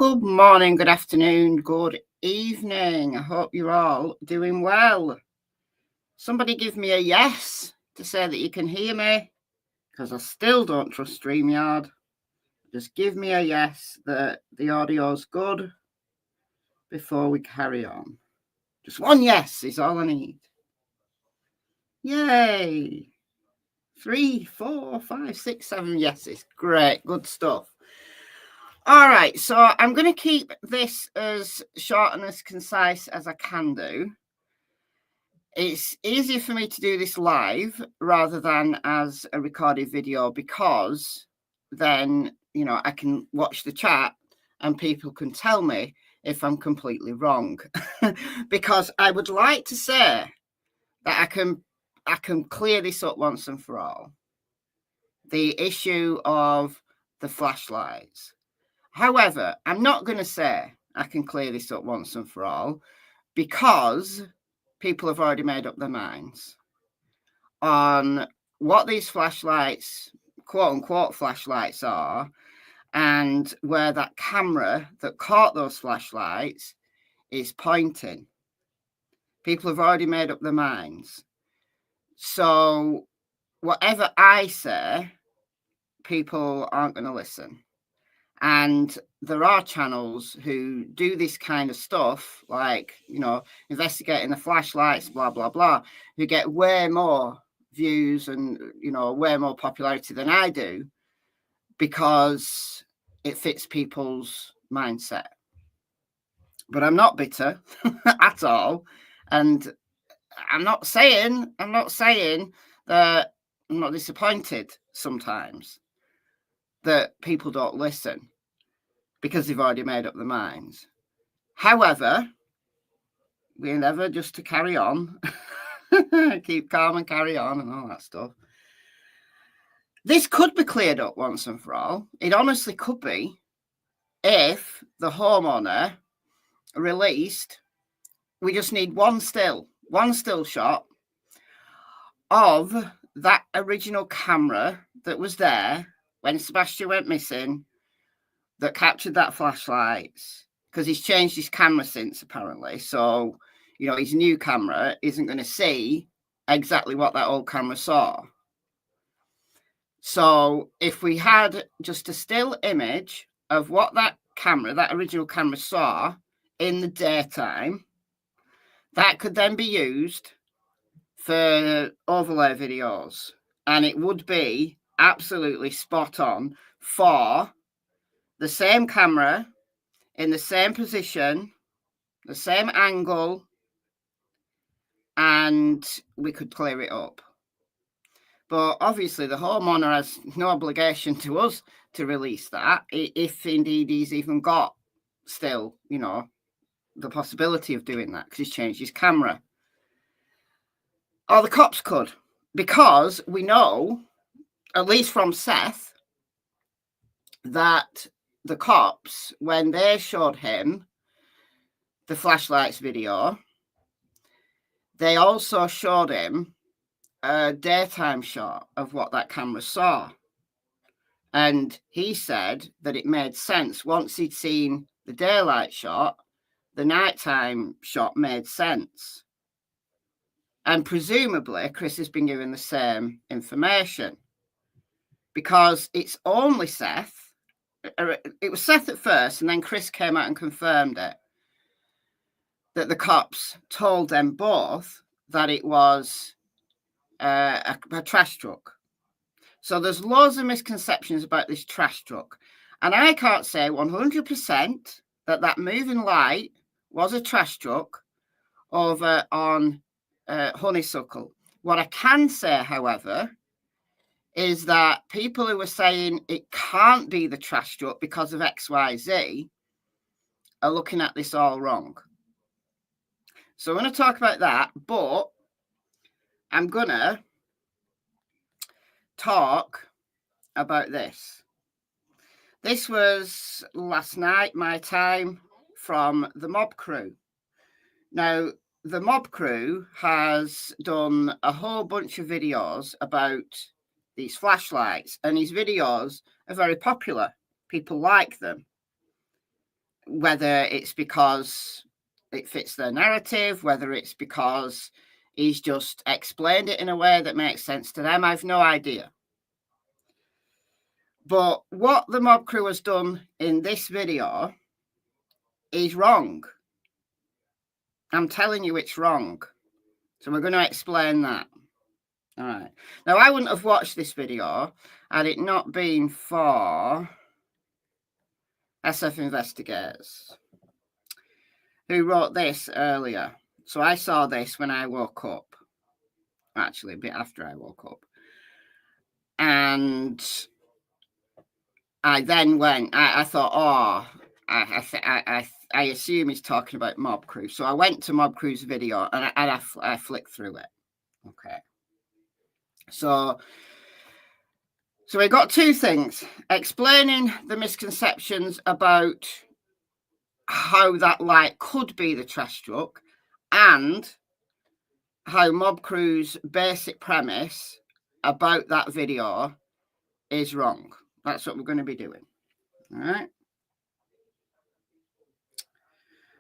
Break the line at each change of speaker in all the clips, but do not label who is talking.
Good morning, good afternoon, good evening. I hope you're all doing well. Somebody give me a yes to say that you can hear me, because I still don't trust StreamYard. Just give me a yes that the audio's good before we carry on. Just one yes is all I need. Yay! 3, 4, 5, 6, 7 yeses. Great, good stuff. All right, so I'm going to keep this as short and as concise as I can do. It's easier for me to do this live rather than as a recorded video, because then, you know, I can watch the chat and people can tell me if I'm completely wrong. Because I would like to say that I can clear this up once and for all. The issue of the flashlights. However, I'm not going to say I can clear this up once and for all, because people have already made up their minds on what these flashlights, quote unquote flashlights, are, and where that camera that caught those flashlights is pointing. People have already made up their minds. So whatever I say, people aren't going to listen. And there are channels who do this kind of stuff, like, you know, investigating the flashlights, blah, blah, blah, who get way more views and, you know, way more popularity than I do, because it fits people's mindset. But I'm not bitter at all. And I'm not saying that I'm not disappointed sometimes that people don't listen, because they've already made up their minds. However, we endeavour just to carry on, keep calm and carry on and all that stuff. This could be cleared up once and for all. It honestly could be, if the homeowner released, we just need one still shot of that original camera that was there when Sebastian went missing, that captured that flashlights, because he's changed his camera since, apparently. So, you know, his new camera isn't going to see exactly what that old camera saw. So if we had just a still image of what that camera, that original camera, saw in the daytime, that could then be used for overlay videos, and it would be absolutely spot on for the same camera, in the same position, the same angle, and we could clear it up. But obviously the homeowner has no obligation to us to release that, if indeed he's even got still, you know, the possibility of doing that, because he's changed his camera. Or the cops could, because we know, at least from Seth, that the cops, when they showed him the flashlights video, they also showed him a daytime shot of what that camera saw. And he said that it made sense. Once he'd seen the daylight shot, the nighttime shot made sense. And presumably Chris has been given the same information, because it's only Seth. It was Seth at first, and then Chris came out and confirmed it, that the cops told them both that it was a trash truck. So there's loads of misconceptions about this trash truck. And I can't say 100% that moving light was a trash truck over on Honeysuckle. What I can say, however, is that people who are saying it can't be the trash truck because of XYZ are looking at this all wrong. So I'm going to talk about that, but I'm going to talk about this. This was last night, my time, from the Mob Crew. Now, the Mob Crew has done a whole bunch of videos about these flashlights, and his videos are very popular. People like them. whether it's because it fits their narrative, whether it's because he's just explained it in a way that makes sense to them, I've no idea. But what the mob crew has done in this video is wrong. I'm telling you it's wrong. So we're going to explain that. All right. Now, I wouldn't have watched this video had it not been for SF Investigators, who wrote this earlier. So I saw this when I woke up. Actually, a bit after I woke up. And I then went, I thought, oh, I assume he's talking about Mob Crew. So I went to Mob Crew's video and I flicked through it. Okay. So we got two things: explaining the misconceptions about how that light could be the trash truck, and how Mob Crew's basic premise about that video is wrong. That's what we're going to be doing. All right.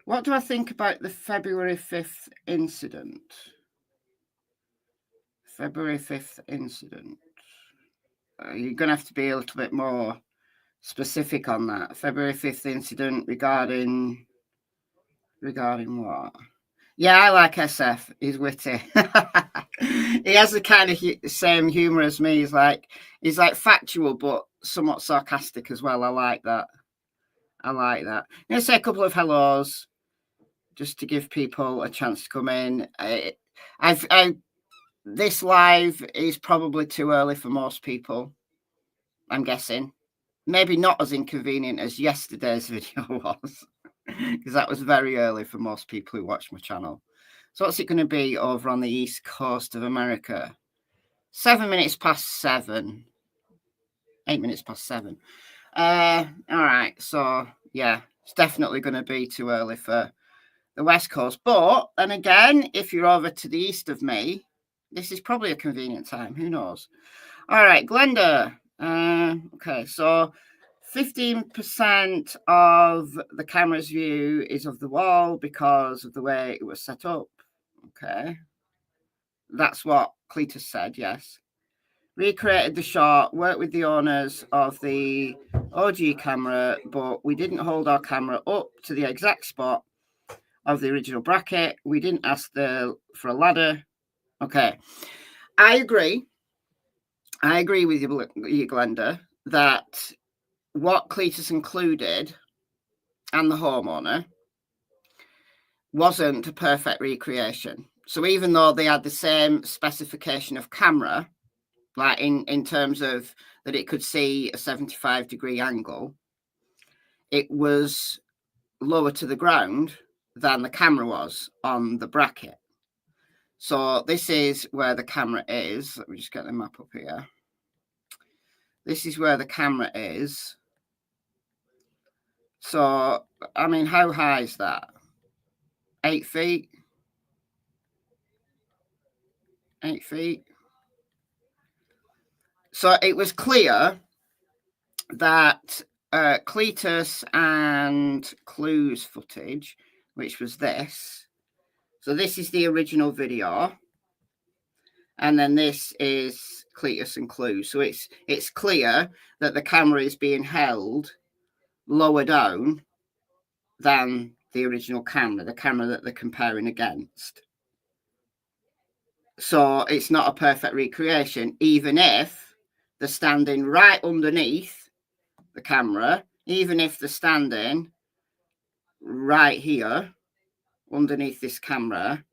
What do I think about the February 5th incident? February 5th incident. You're going to have to be a little bit more specific on that. February 5th incident regarding what? Yeah, I like SF. He's witty. He has the kind of same humor as me. He's like factual, but somewhat sarcastic as well. I like that. I'm going to say a couple of hellos just to give people a chance to come in. This live is probably too early for most people, I'm guessing. Maybe not as inconvenient as yesterday's video was, because that was very early for most people who watch my channel. So what's it going to be over on the East Coast of America? 7 minutes past 7. 8 minutes past 7. All right. So, yeah, it's definitely going to be too early for the West Coast. But, and again, if you're over to the east of me, this is probably a convenient time. Who knows? All right, Glenda. Okay, so 15% of the camera's view is of the wall because of the way it was set up. Okay. That's what Cletus said, yes. Recreated the shot, worked with the owners of the OG camera, but we didn't hold our camera up to the exact spot of the original bracket. We didn't ask for a ladder. Okay. I agree with you, Glenda, that what Cletus included and the homeowner wasn't a perfect recreation. So even though they had the same specification of camera, like in terms of that it could see a 75-degree angle, it was lower to the ground than the camera was on the bracket. So this is where the camera is. Let me just get the map up here. This is where the camera is. So, I mean, how high is that? 8 feet? 8 feet? So it was clear that Cletus and Clue's footage, which was this. So this is the original video. And then this is Cletus and Clue. So it's clear that the camera is being held lower down than the original camera, the camera that they're comparing against. So it's not a perfect recreation, even if they're standing right underneath the camera, even if they're standing right here underneath this camera,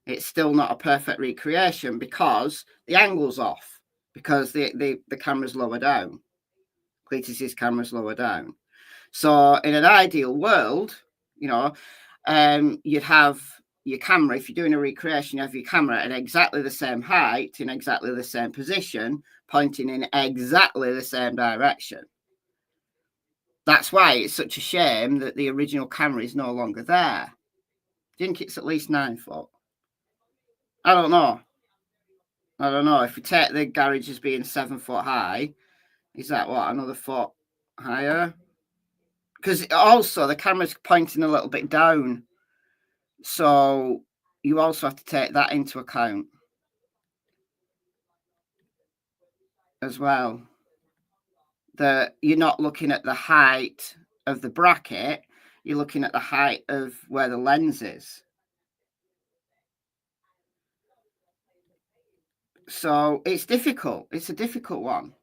it's still not a perfect recreation because the angle's off, because the camera's lower down. Cletus's camera's lower down. So in an ideal world, you know, you'd have your camera, if you're doing a recreation, you have your camera at exactly the same height, in exactly the same position, pointing in exactly the same direction. That's why it's such a shame that the original camera is no longer there. Do you think it's at least 9 foot? I don't know. If we take the garage as being 7 foot high, is that what, another foot higher? because also the camera's pointing a little bit down. So you also have to take that into account as well. That you're not looking at the height of the bracket, you're looking at the height of where the lens is. So it's difficult. It's a difficult one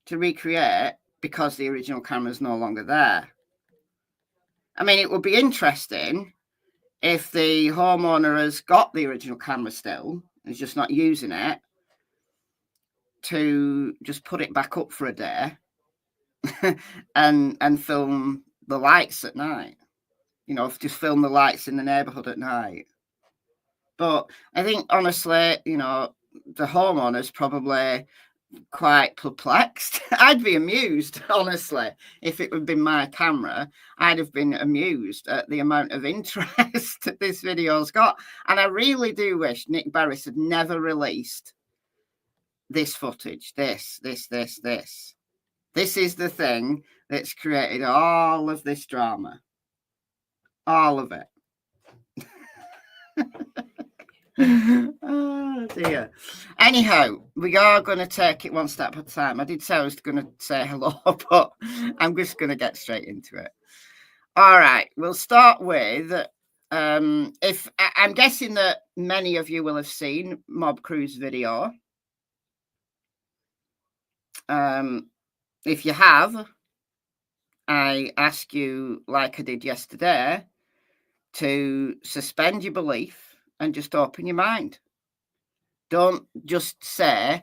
to recreate because the original camera is no longer there. I mean, it would be interesting if the homeowner has got the original camera still, is just not using it, to just put it back up for a day and film the lights at night. You know, just film the lights in the neighborhood at night. But I think, honestly, you know, the homeowner's probably quite perplexed. I'd be amused, honestly, if it had been my camera. I'd have been amused at the amount of interest this video's got. And I really do wish Nick Barris had never released this footage. This. This is the thing that's created all of this drama. All of it. Oh dear. Anyhow, we are going to take it one step at a time. I did say I was going to say hello, but I'm just going to get straight into it. All right, we'll start with if I'm guessing that many of you will have seen Mob Crew's video. If you have, I ask you, like I did yesterday, to suspend your belief and just open your mind. Don't just say,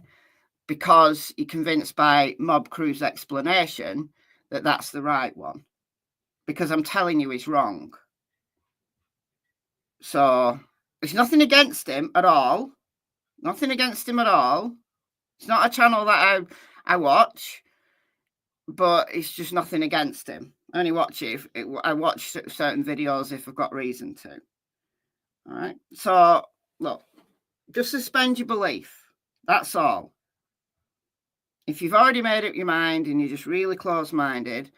because you're convinced by Mob Crew's explanation, that that's the right one. Because I'm telling you he's wrong. So, there's nothing against him at all. Nothing against him at all. It's not a channel that I watch, but it's just nothing against him. I only watch it if I watch certain videos if I've got reason to. All right. So, look, just suspend your belief. That's all. If you've already made up your mind and you're just really close-minded,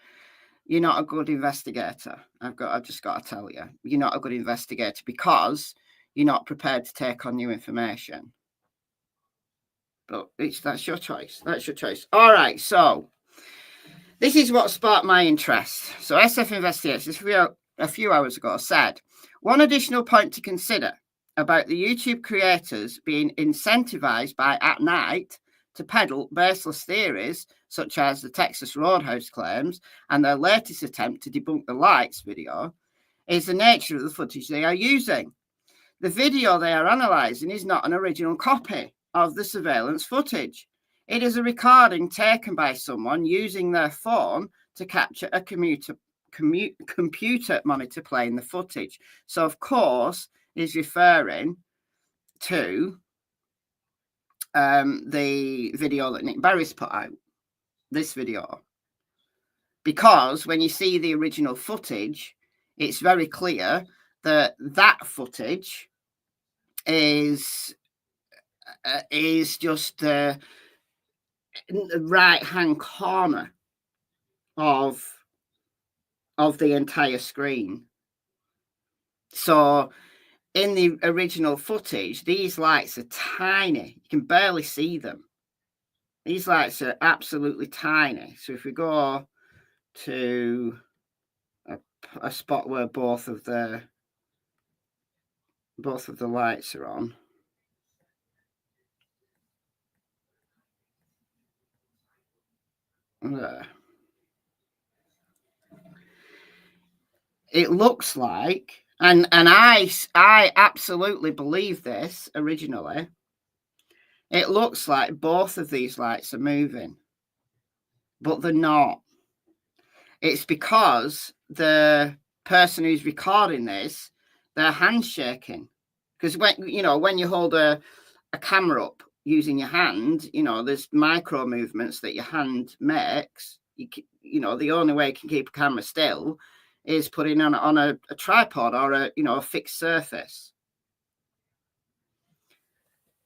you're not a good investigator. I've just got to tell you, you're not a good investigator because you're not prepared to take on new information. But that's your choice. That's your choice. All right. So this is what sparked my interest. So SF Investigations a few hours ago said, one additional point to consider about the YouTube creators being incentivized by At Night to peddle baseless theories, such as the Texas Roadhouse claims and their latest attempt to debunk the lights video, is the nature of the footage they are using. The video they are analysing is not an original copy of the surveillance footage. It is a recording taken by someone using their phone to capture a computer monitor playing the footage. So, of course, he's referring to the video that Nick Barris put out, this video. Because when you see the original footage, it's very clear that that footage is just the right-hand corner of the entire screen. So in the original footage, these lights are tiny. You can barely see them. These lights are absolutely tiny. So if we go to a spot where both of the lights are on. There. It looks like, and I absolutely believe this originally. It looks like both of these lights are moving, but they're not. It's because the person who's recording this, their hand's shaking. Because when you hold a camera up using your hand, there's micro movements that your hand makes. The only way you can keep a camera still is putting on a tripod or a fixed surface.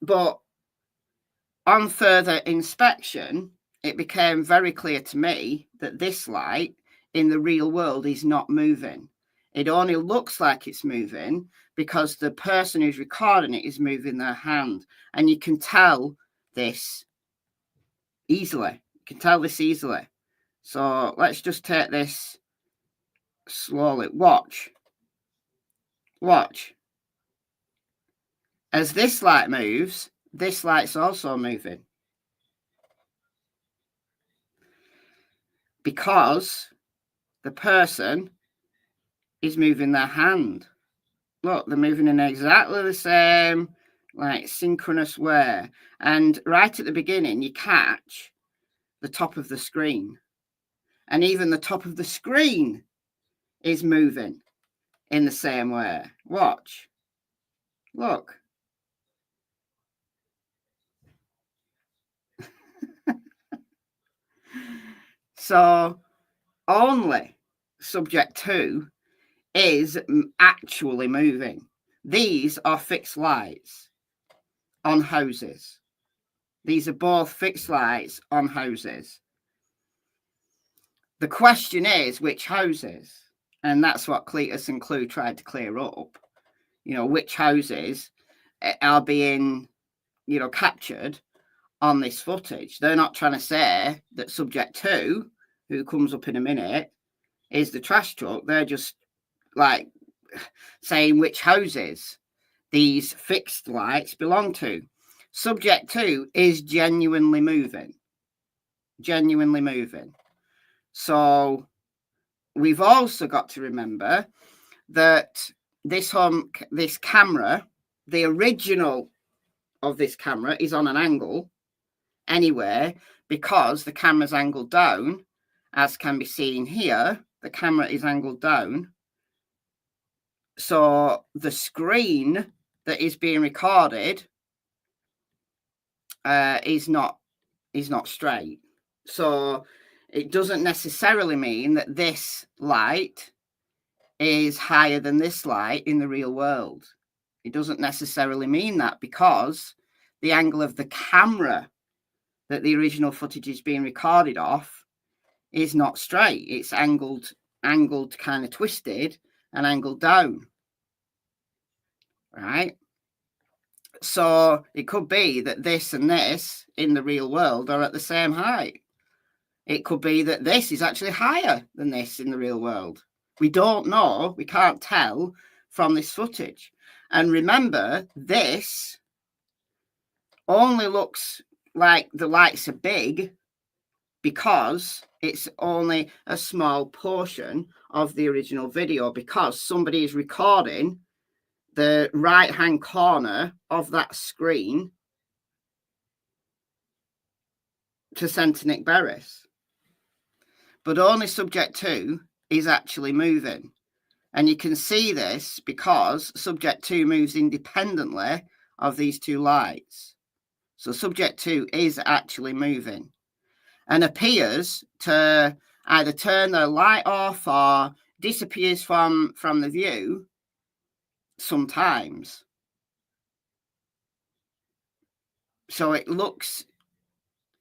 But on further inspection, it became very clear to me that this light in the real world is not moving. It only looks like it's moving because the person who's recording it is moving their hand. And you can tell this easily. You can tell this easily. So let's just take this slowly. Watch. Watch. As this light moves, this light's also moving. Because the person is moving their hand. Look, they're moving in exactly the same, like, synchronous way. And right at the beginning, you catch the top of the screen. And even the top of the screen is moving in the same way. Watch. Look. So only subject 2 is actually moving. These are fixed lights on houses. These are both fixed lights on houses. The question is, which houses? And that's what Cletus and Clue tried to clear up. You know, which houses are being, you know, captured on this footage. They're not trying to say that subject 2, who comes up in a minute, is the trash truck. They're just like saying which houses these fixed lights belong to. Subject 2 is genuinely moving. Genuinely moving. So we've also got to remember that this camera, the original of this camera, is on an angle anyway, because the camera's angled down, as can be seen here. The camera is angled down. So the screen that is being recorded is not straight. So it doesn't necessarily mean that this light is higher than this light in the real world. It doesn't necessarily mean that, because the angle of the camera that the original footage is being recorded off is not straight. It's angled, kind of twisted and angled down. Right? So it could be that this and this in the real world are at the same height. It could be that this is actually higher than this in the real world. We don't know. We can't tell from this footage. And remember, this only looks like the lights are big because it's only a small portion of the original video, because somebody is recording the right-hand corner of that screen to send to Nick Berris. But only subject 2 is actually moving. And you can see this because subject 2 moves independently of these two lights. So subject 2 is actually moving and appears to either turn the light off or disappears from the view sometimes. So it looks,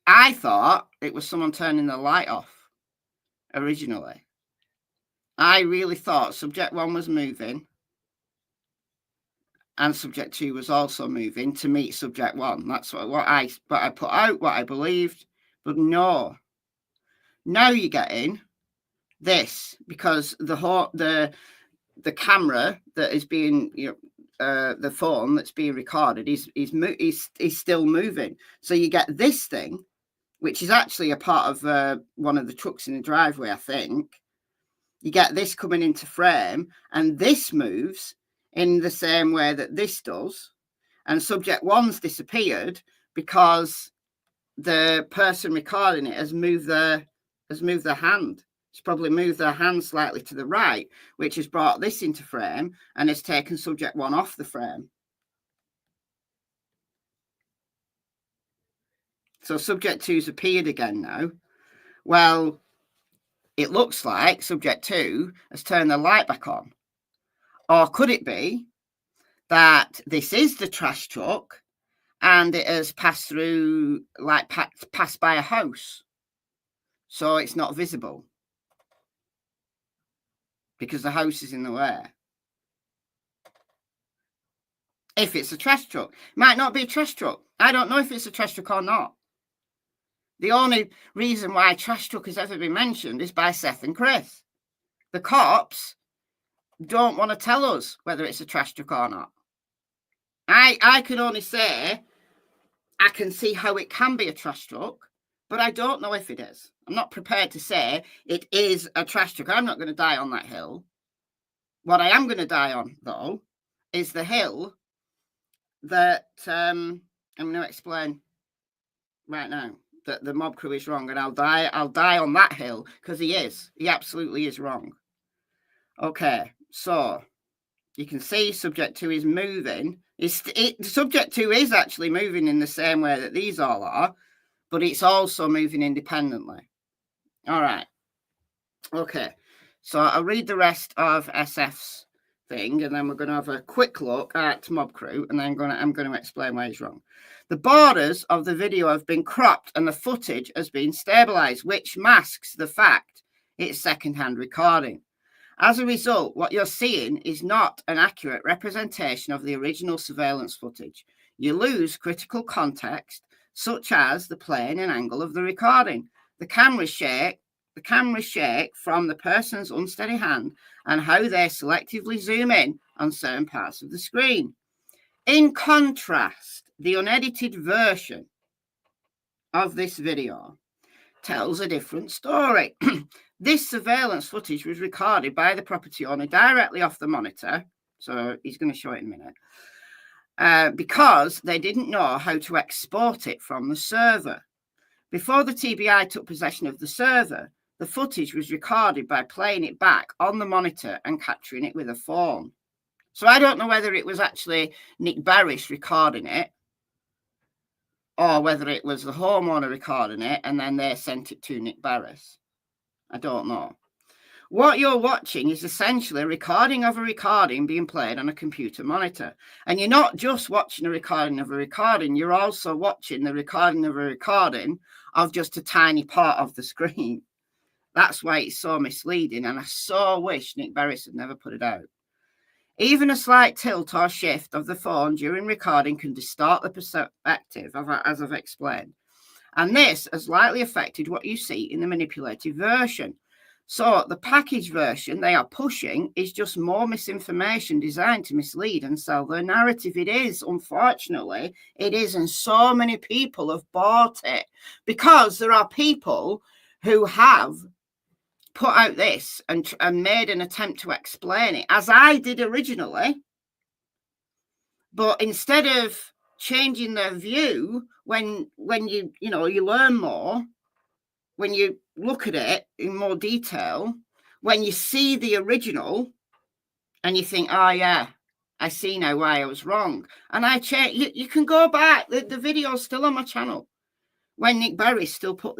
I thought it was someone turning the light off originally. I really thought subject 1 was moving and subject 2 was also moving to meet subject 1. That's what I put out, what I believed. But no. Now you're getting this, because the camera that is being, you know, the phone that's being recorded is still moving. So you get this thing, which is actually a part of one of the trucks in the driveway, I think. You get this coming into frame, and this moves in the same way that this does. And subject 1's disappeared because the person recording it has moved their hand. It's probably moved their hand slightly to the right, which has brought this into frame and has taken subject 1 off the frame. So subject 2's appeared again now. Well, it looks like subject 2 has turned the light back on. Or could it be that this is the trash truck and it has passed through, like passed by a house, so it's not visible? because the house is in the way. If it's a trash truck, might not be a trash truck. I don't know if it's a trash truck or not. The only reason why a trash truck has ever been mentioned is by Seth and Chris. The cops don't want to tell us whether it's a trash truck or not. I can only say I can see how it can be a trash truck, but I don't know if it is. I'm not prepared to say it is a trash truck. I'm not going to die on that hill. What I am going to die on, though, is the hill that I'm going to explain right now, that the mob crew is wrong, and I'll die on that hill, because he absolutely is wrong. Okay, so you can see subject 2 is moving. Subject 2 is actually moving in the same way that these all are, but it's also moving independently. All right. Okay, so I'll read the rest of SF's thing, and then we're going to have a quick look at mob crew, and then I'm going to explain why he's wrong. The borders of the video have been cropped and the footage has been stabilized, which masks the fact it's secondhand recording. As a result, what you're seeing is not an accurate representation of the original surveillance footage. You lose critical context, such as the plane and angle of the recording. The camera shake from the person's unsteady hand and how they selectively zoom in on certain parts of the screen. In contrast, the unedited version of this video tells a different story. This surveillance footage was recorded by the property owner directly off the monitor, so he's going to show it in a minute, because they didn't know how to export it from the server. Before the TBI took possession of the server, the footage was recorded by playing it back on the monitor and capturing it with a phone. So I don't know whether it was actually Nick Barris recording it, or whether it was the homeowner recording it and then they sent it to Nick Barris. I don't know. What you're watching is essentially a recording of a recording being played on a computer monitor. And you're not just watching a recording of a recording, you're also watching the recording of a recording of just a tiny part of the screen. That's why it's so misleading, and I so wish Nick Barris had never put it out. Even a slight tilt or shift of the phone during recording can distort the perspective, as I've explained. And this has likely affected what you see in the manipulated version. So the packaged version they are pushing is just more misinformation designed to mislead and sell their narrative. It is, unfortunately, it is. And so many people have bought it because there are people who have put out this and made an attempt to explain it, as I did originally. But instead of changing their view, when you learn more, when you look at it in more detail, when you see the original and you think, oh yeah, I see now why I was wrong. And I change. You can go back. The video's still on my channel. When Nick Barris still put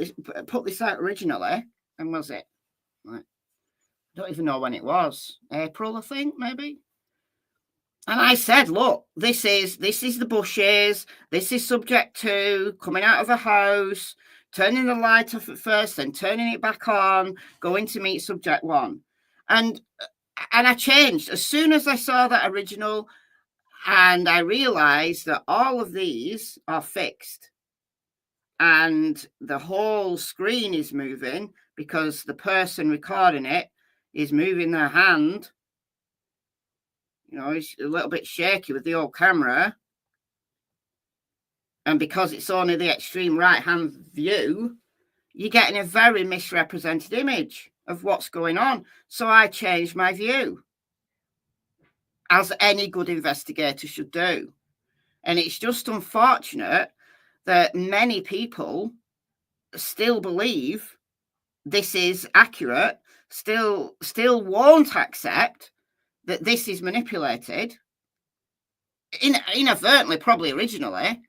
this out originally, and was it? I don't even know when it was. April, I think, maybe. And I said, look, this is the bushes. This is subject 2 coming out of a house, turning the light off at first, then turning it back on, going to meet subject 1. And I changed as soon as I saw that original, and I realized that all of these are fixed. And the whole screen is moving because the person recording it is moving their hand. You know, it's a little bit shaky with the old camera. And because it's only the extreme right-hand view, you're getting a very misrepresented image of what's going on. So I changed my view, as any good investigator should do. And it's just unfortunate that many people still believe this is accurate, still won't accept that this is manipulated, inadvertently, probably originally,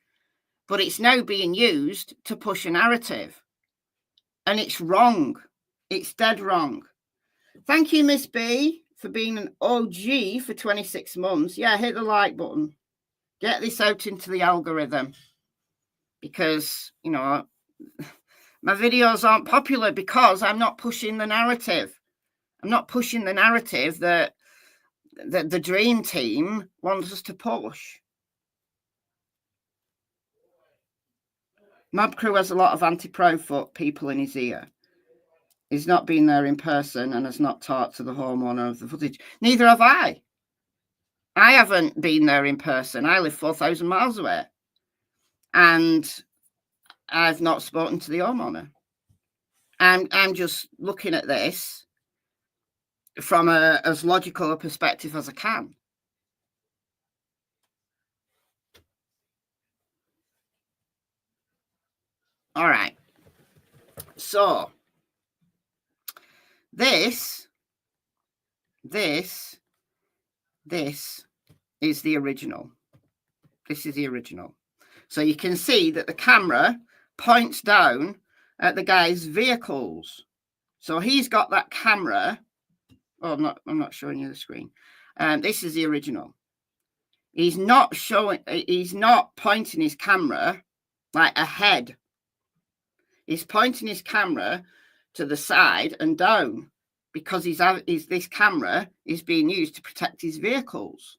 but it's now being used to push a narrative. And it's wrong. It's dead wrong. Thank you, Miss B, for being an OG for 26 months. Yeah, hit the like button. Get this out into the algorithm. Because, you know, my videos aren't popular because I'm not pushing the narrative. I'm not pushing the narrative that the dream team wants us to push. Mob Crew has a lot of anti-pro foot people in his ear. He's not been there in person and has not talked to the homeowner of the footage. Neither have I. I haven't been there in person. I live 4,000 miles away. And I've not spoken to the homeowner. I'm just looking at this from as logical a perspective as I can. All right. So this is the original. This is the original. So you can see that the camera points down at the guy's vehicles. So he's got that camera. Oh, I'm not showing you the screen. This is the original. He's not pointing his camera like ahead. He's pointing his camera to the side and down because this camera is being used to protect his vehicles.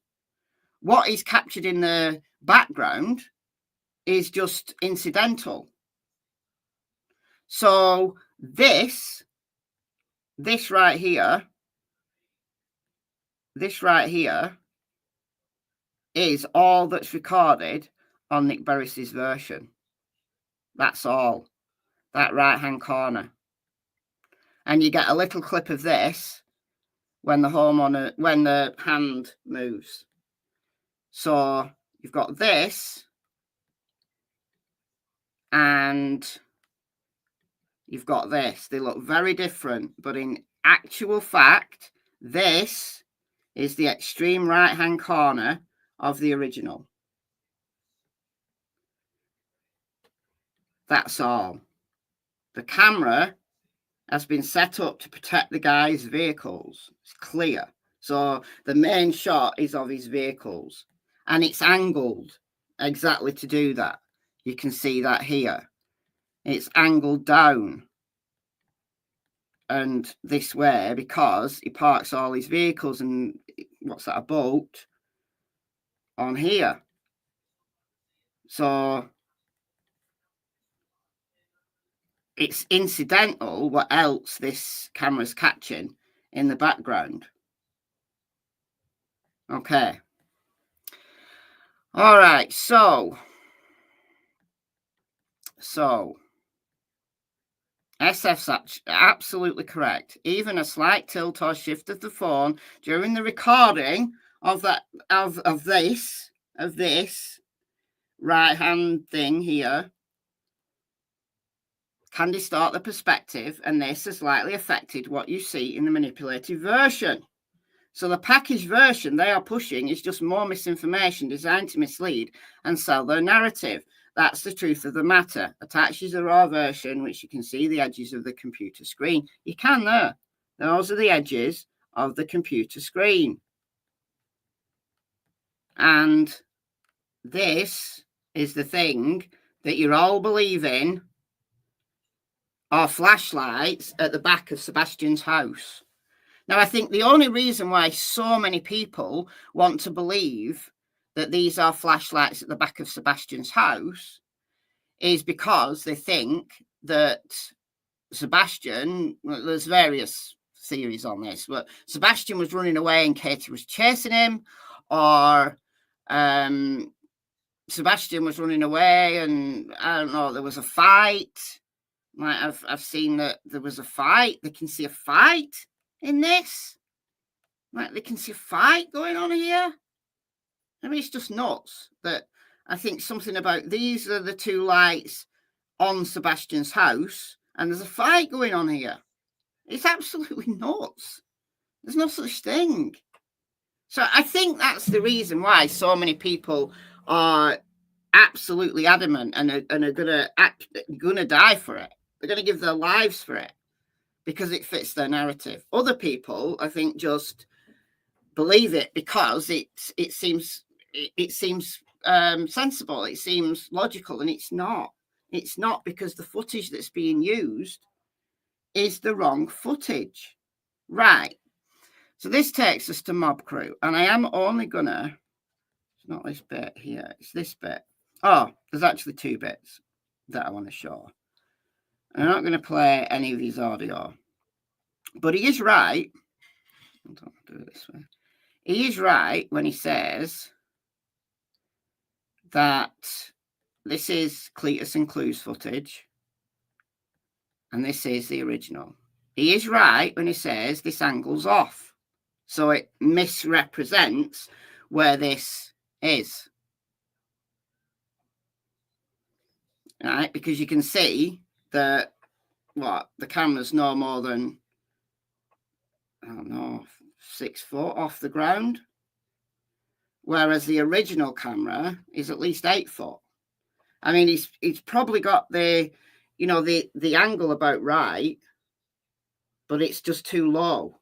What is captured in the background is just incidental. So this right here is all that's recorded on Nick Berris's version. That's all. That right-hand corner. And you get a little clip of this when the hand moves. So you've got this and you've got this. They look very different, but in actual fact, this is the extreme right-hand corner of the original. That's all. The camera has been set up to protect the guy's vehicles. It's clear. So the main shot is of his vehicles and it's angled exactly to do that. You can see that here. It's angled down and this way because he parks all his vehicles and what's that, a boat on here. So it's incidental what else this camera's catching in the background. Okay. All right. So SF's absolutely correct. Even a slight tilt or shift of the phone during the recording of this right hand thing here can distort the perspective, and this has slightly affected what you see in the manipulated version. So the packaged version they are pushing is just more misinformation designed to mislead and sell their narrative. That's the truth of the matter. Attaches a raw version, which you can see the edges of the computer screen. You can there. Those are the edges of the computer screen. And this is the thing that you're all believing are flashlights at the back of Sebastian's house. Now, I think the only reason why so many people want to believe that these are flashlights at the back of Sebastian's house is because they think that Sebastian, well, there's various theories on this, but Sebastian was running away and Katie was chasing him, or Sebastian was running away and I don't know, there was a fight. Like I've seen that there was a fight. They can see a fight in this. Like they can see a fight going on here. I mean, it's just nuts that I think something about these are the two lights on Sebastian's house and there's a fight going on here. It's absolutely nuts. There's no such thing. So I think that's the reason why so many people are absolutely adamant and are gonna die for it. They're going to give their lives for it because it fits their narrative. Other people, I think, just believe it because it seems sensible. It seems logical, and it's not. It's not, because the footage that's being used is the wrong footage. Right. So this takes us to Mob Crew, and I am only gonna, it's not this bit here, it's this bit. Oh, there's actually 2 bits that I want to show. I'm not going to play any of his audio, but he is right. Don't do it this way. He is right when he says that this is Cletus and Clue's footage, and this is the original. He is right when he says this angle's off, so it misrepresents where this is. Right, because you can see that the camera's no more than, I don't know, 6 foot off the ground, whereas the original camera is at least 8 foot. I mean, he's probably got the, you know, the angle about right, but it's just too low.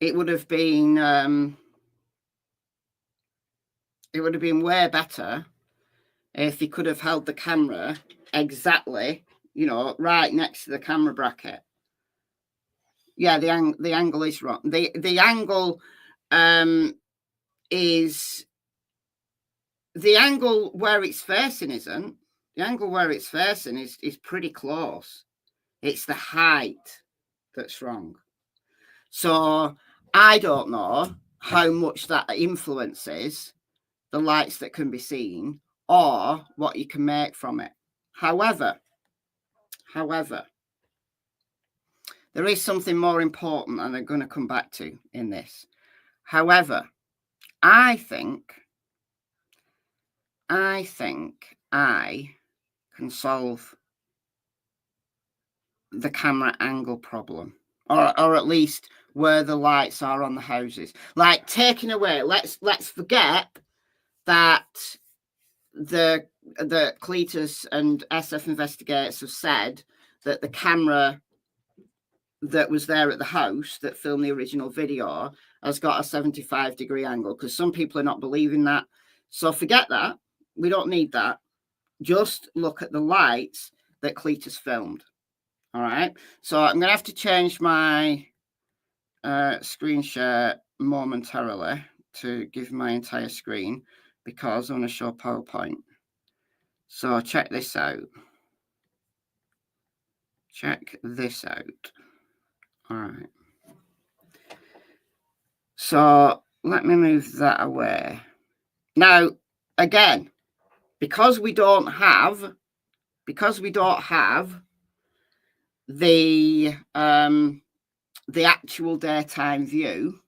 It would have been way better if he could have held the camera exactly, you know, right next to the camera bracket. Yeah, the angle is wrong. The angle is, the angle where it's facing isn't. The angle where it's facing is pretty close. It's the height that's wrong. So I don't know how much that influences the lights that can be seen or what you can make from it. However, there is something more important, and I'm going to come back to in this. However, I think I can solve the camera angle problem, or at least where the lights are on the houses. Like taking away, let's forget that the Cletus and SF investigators have said that the camera that was there at the house that filmed the original video has got a 75-degree angle, because some people are not believing that. So forget that. We don't need that. Just look at the lights that Cletus filmed. All right. So I'm going to have to change my screen share momentarily to give my entire screen, because I want to show PowerPoint. So check this out. Check this out. All right. So let me move that away. Now, again, because we don't have the actual daytime view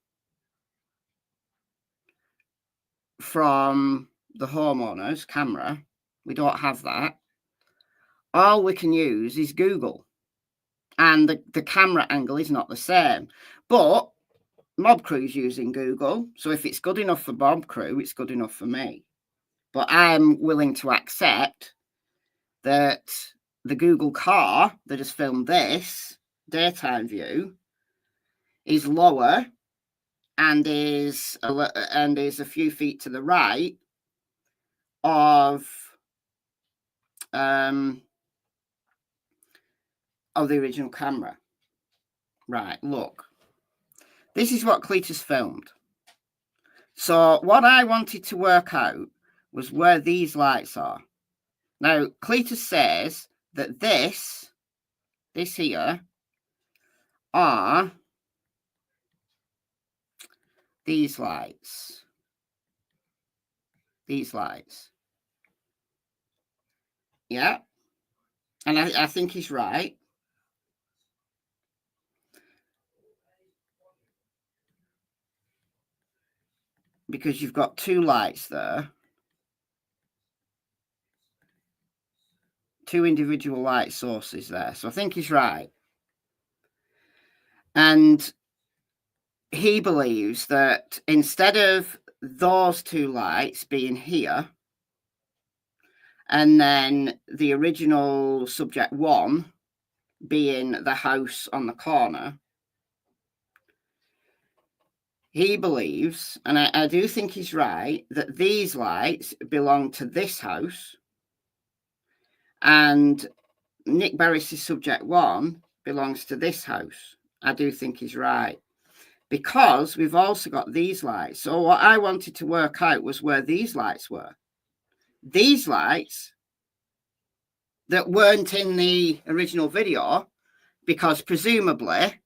from the homeowner's camera, we don't have that. All we can use is Google, and the camera angle is not the same. But Mob Crew's using Google, so if it's good enough for Mob Crew, it's good enough for me. But I'm willing to accept that the Google car that has filmed this daytime view is lower and is a few feet to the right of the original camera. Right, look. This is what Cletus filmed. So what I wanted to work out was where these lights are. Now, Cletus says that this here are these lights. These lights. Yeah. And I think he's right. Because you've got 2 lights there. 2 individual light sources there. So I think he's right. And he believes that instead of those 2 lights being here, and then the original subject 1 being the house on the corner, he believes, and I do think he's right, that these lights belong to this house, and Nick Barris' subject 1 belongs to this house, I do think he's right. Because we've also got these lights. So what I wanted to work out was where these lights were. These lights that weren't in the original video, because presumably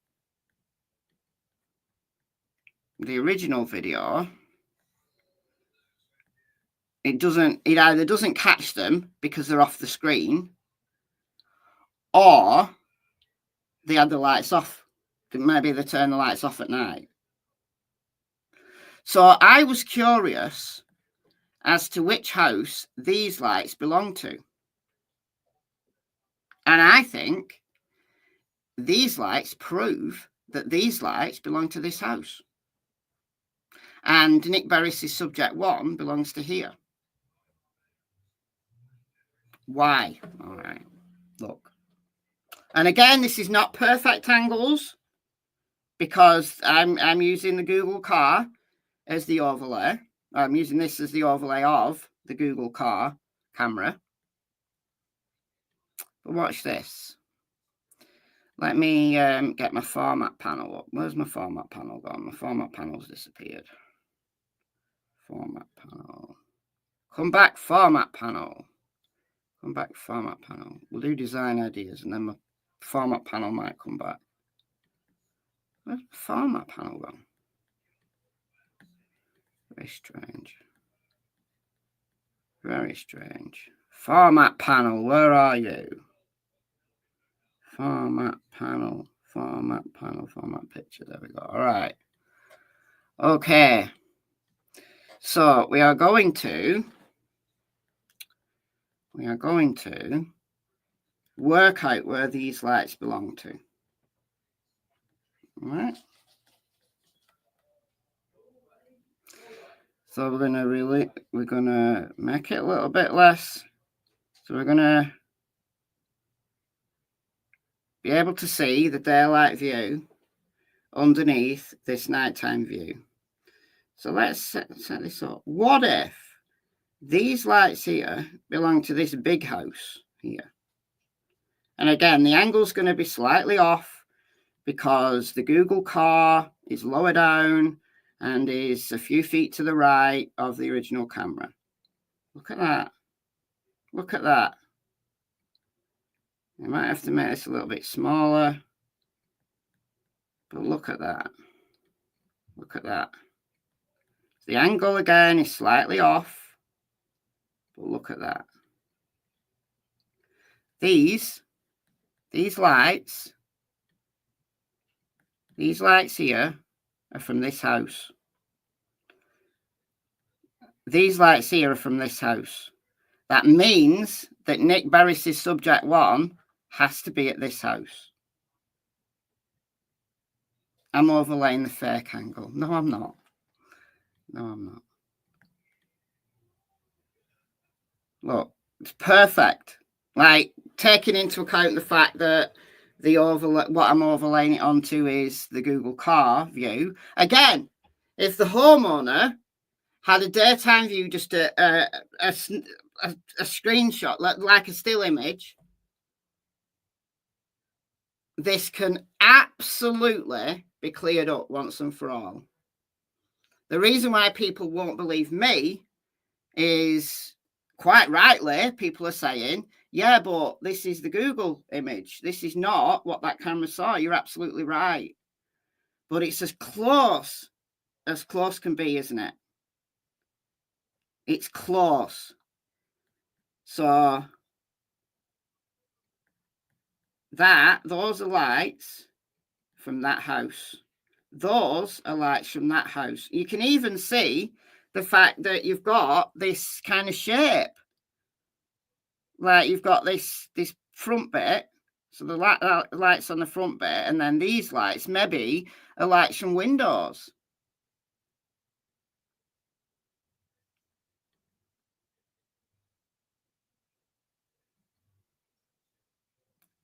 the original video, it either doesn't catch them because they're off the screen, or they had the lights off. Maybe they turn the lights off at night. So I was curious as to which house these lights belong to. And I think these lights prove that these lights belong to this house. And Nick Barris' subject 1 belongs to here. Why? All right, look. And again, this is not perfect angles because I'm using the Google car as the overlay. I'm using this as the overlay of the Google car camera. But watch this. Let me get my format panel up. Where's my format panel gone? My format panel's disappeared. Format panel. Come back, format panel. Come back, format panel. We'll do design ideas and then my format panel might come back. Where's the format panel gone? Very strange. Very strange. Format panel, where are you? Format panel, format panel, format picture. There we go. All right. Okay. So we are going to work out where these lights belong to. All right. So we're gonna make it a little bit less. So we're gonna be able to see the daylight view underneath this nighttime view. So let's set this up. What if these lights here belong to this big house here? And again, the angle's going to be slightly off because the Google car is lower down and is a few feet to the right of the original camera. Look at that. Look at that. I might have to make this a little bit smaller. But look at that. Look at that. The angle again is slightly off. But look at that. These lights here are from this house. These lights here are from this house. That means that Nick Barris' subject 1 has to be at this house. I'm overlaying the fake angle. No, I'm not. No, I'm not. Look, it's perfect. Like, taking into account the fact that what I'm overlaying it onto is the Google car view. Again, if the homeowner had a daytime view, just a screenshot, like a still image, this can absolutely be cleared up once and for all. The reason why people won't believe me is, quite rightly, people are saying, yeah, but this is the Google image. This is not what that camera saw. You're absolutely right. But it's as close can be, isn't it? It's close. So those are lights from that house. Those are lights from that house. You can even see the fact that you've got this kind of shape. Like you've got this front bit. So the lights on the front bit, and then these lights maybe are lights from windows.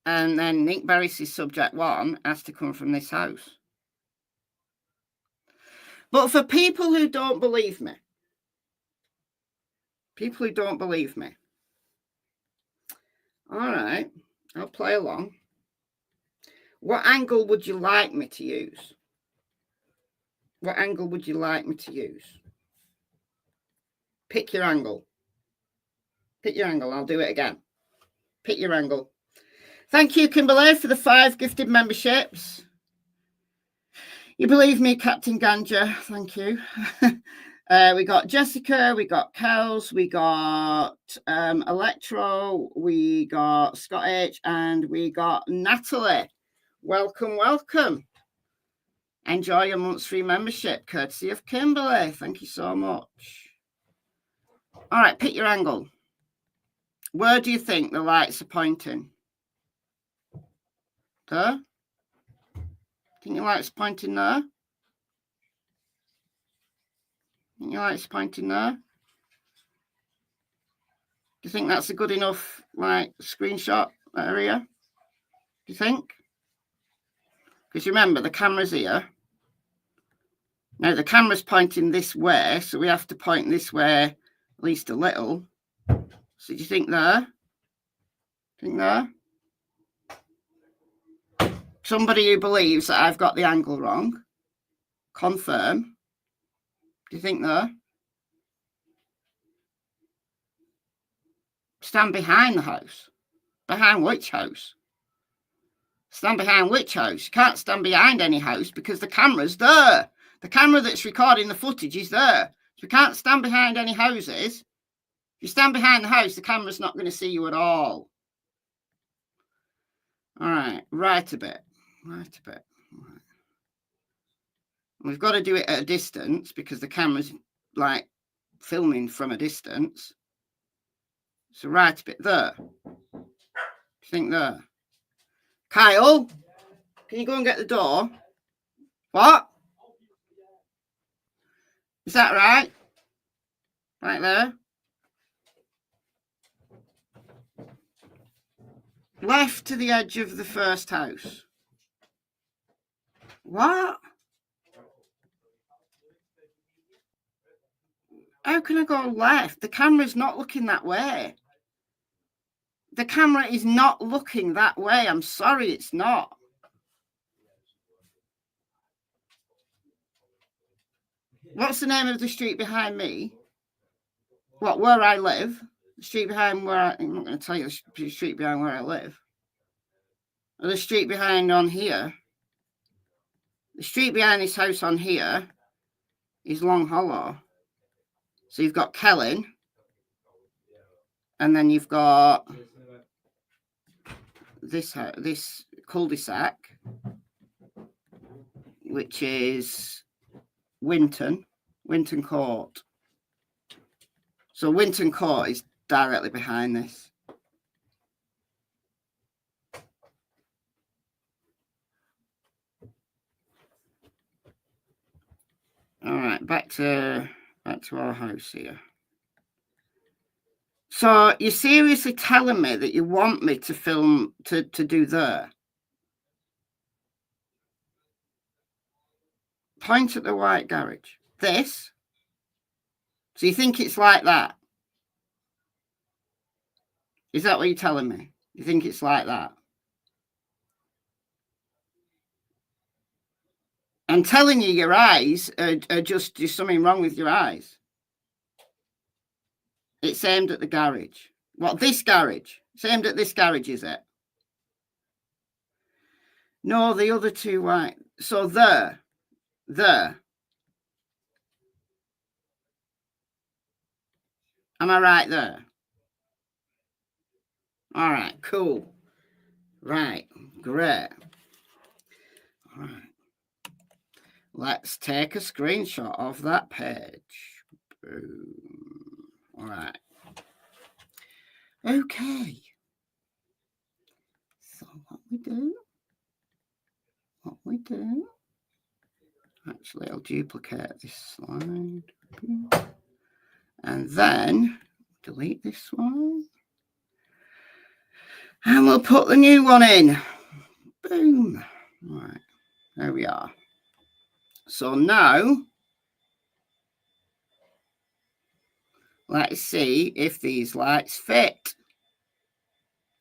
And then Nick Barris' subject 1 has to come from this house. But for people who don't believe me, All right, I'll play along. What angle would you like me to use? What angle would you like me to use? Pick your angle. Pick your angle. I'll do it again. Pick your angle. Thank you, Kimberly, for the 5 gifted memberships. You believe me, Captain Ganja. Thank you. We got Jessica, we got Kels, we got Electro, we got Scott H, and we got Natalie. Welcome, welcome. Enjoy your month's free membership, courtesy of Kimberly. Thank you so much. All right, pick your angle. Where do you think the lights are pointing? There? Think your lights pointing there? Think your lights pointing there? Do you think that's a good enough screenshot area? Do you think? Because remember, the camera's here. Now the camera's pointing this way, so we have to point this way at least a little. So do you think there? Think there? Somebody who believes that I've got the angle wrong, confirm. Do you think there? Stand behind the house. Behind which house? Stand behind which house? You can't stand behind any house because the camera's there. The camera that's recording the footage is there. So we can't stand behind any houses. If you stand behind the house, the camera's not going to see you at all. All right, right a bit. Right a bit. Right. We've got to do it at a distance because the camera's like filming from a distance. So right a bit there. Think there. Kyle, can you go and get the door? What? Is that right? Right there? Left to the edge of the first house. What? How can I go left? The camera's not looking that way. The camera is not looking that way. I'm sorry, it's not. What's the name of the street behind me? What, where I live? The street behind where I'm not going to tell you the street behind where I live. Or the street behind on here. The street behind this house on here is Long Hollow. So you've got Kellen. And then you've got this cul-de-sac, which is Winton Court. So Winton Court is directly behind this. All right, back to our house here. So you're seriously telling me that you want me to film to do there? Point at the white garage. This? So you think it's like that? Is that what you're telling me? You think it's like that? I'm telling you, your eyes are just, there's something wrong with your eyes. It's aimed at the garage. What, this garage? It's aimed at this garage, is it? No, the other two white. So there. Am I right there? All right, cool. Right, great. All right. Let's take a screenshot of that page. Boom. All right. Okay. So what we do, actually, I'll duplicate this slide. And then delete this one. And we'll put the new one in. Boom. All right. There we are. So now, let's see if these lights fit.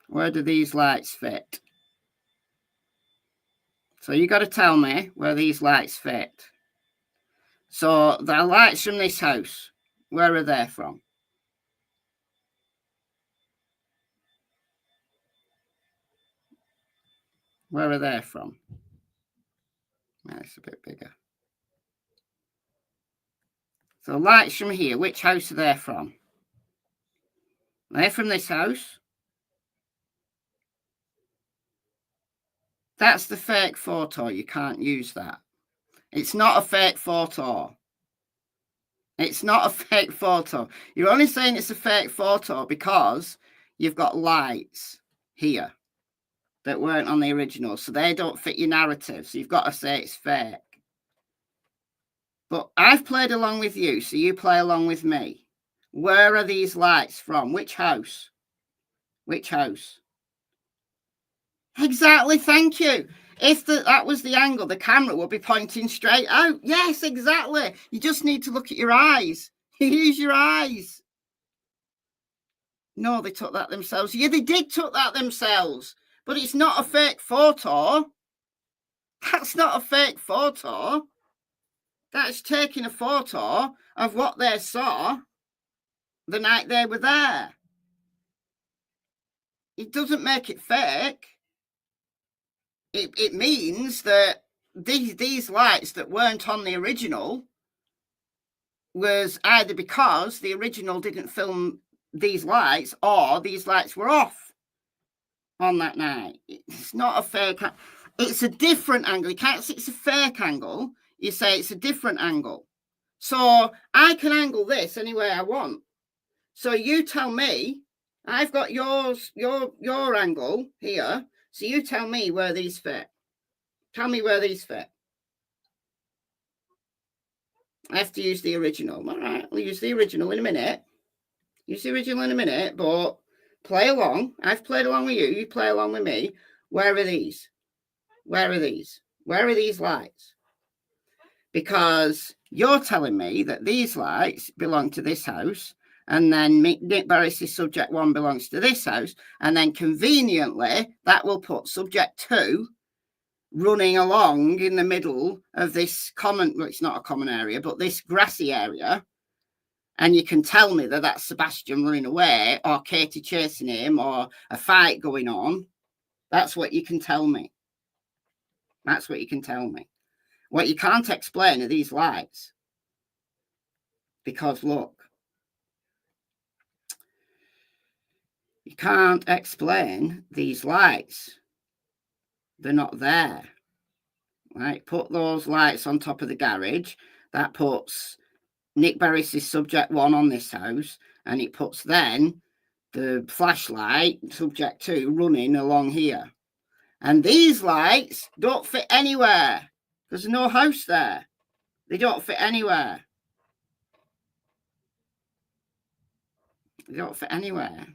Where do these lights fit? So you got to tell me where these lights fit. So the lights from this house, where are they from? Where are they from? That's a bit bigger. So lights from here, which house are they from? They're from this house. That's the fake photo. You can't use that. It's not a fake photo. It's not a fake photo. You're only saying it's a fake photo because you've got lights here that weren't on the original. So they don't fit your narrative. So you've got to say it's fake. But I've played along with you, so you play along with me. Where are these lights from? Which house? Which house? Exactly, thank you. If that was the angle, the camera would be pointing straight out. Yes, exactly. You just need to look at your eyes. Use your eyes. No, they took that themselves. Yeah, they did took that themselves. But it's not a fake photo. That's not a fake photo. That's taking a photo of what they saw the night they were there. It doesn't make it fake. It means that these lights that weren't on the original was either because the original didn't film these lights or these lights were off on that night. It's not a fake. It's a different angle. You can't say it's a fake angle. You say it's a different angle. So I can angle this any way I want. So you tell me, I've got your angle here. So you tell me where these fit. Tell me where these fit. I have to use the original. All right, I'll use the original in a minute. Use the original in a minute, but play along. I've played along with you. You play along with me. Where are these? Where are these? Where are these lights? Because you're telling me that these lights belong to this house, and then Nick Barris's subject 1 belongs to this house, and then conveniently that will put subject 2 running along in the middle of this common, well, it's not a common area, but this grassy area. And you can tell me that that's Sebastian running away or Katie chasing him or a fight going on. That's what you can tell me. That's what you can tell me. What you can't explain are these lights. Because look, you can't explain these lights. They're not there. Right? Put those lights on top of the garage. That puts Nick Barris's subject 1 on this house, and it puts then the flashlight, subject 2, running along here. And these lights don't fit anywhere. There's no house there. They don't fit anywhere. They don't fit anywhere.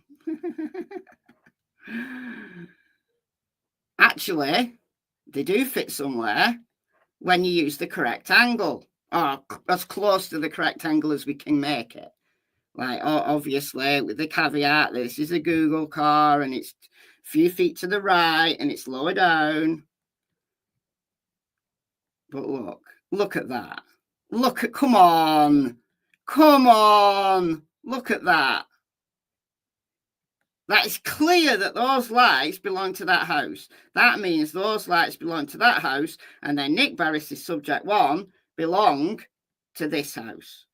Actually, they do fit somewhere when you use the correct angle, or as close to the correct angle as we can make it. Like, obviously, with the caveat, this is a Google car and it's a few feet to the right and it's lower down. But look at that. Come on, look at that. That is clear that those lights belong to that house. That means those lights belong to that house, and then Nick Barris's subject 1 belong to this house.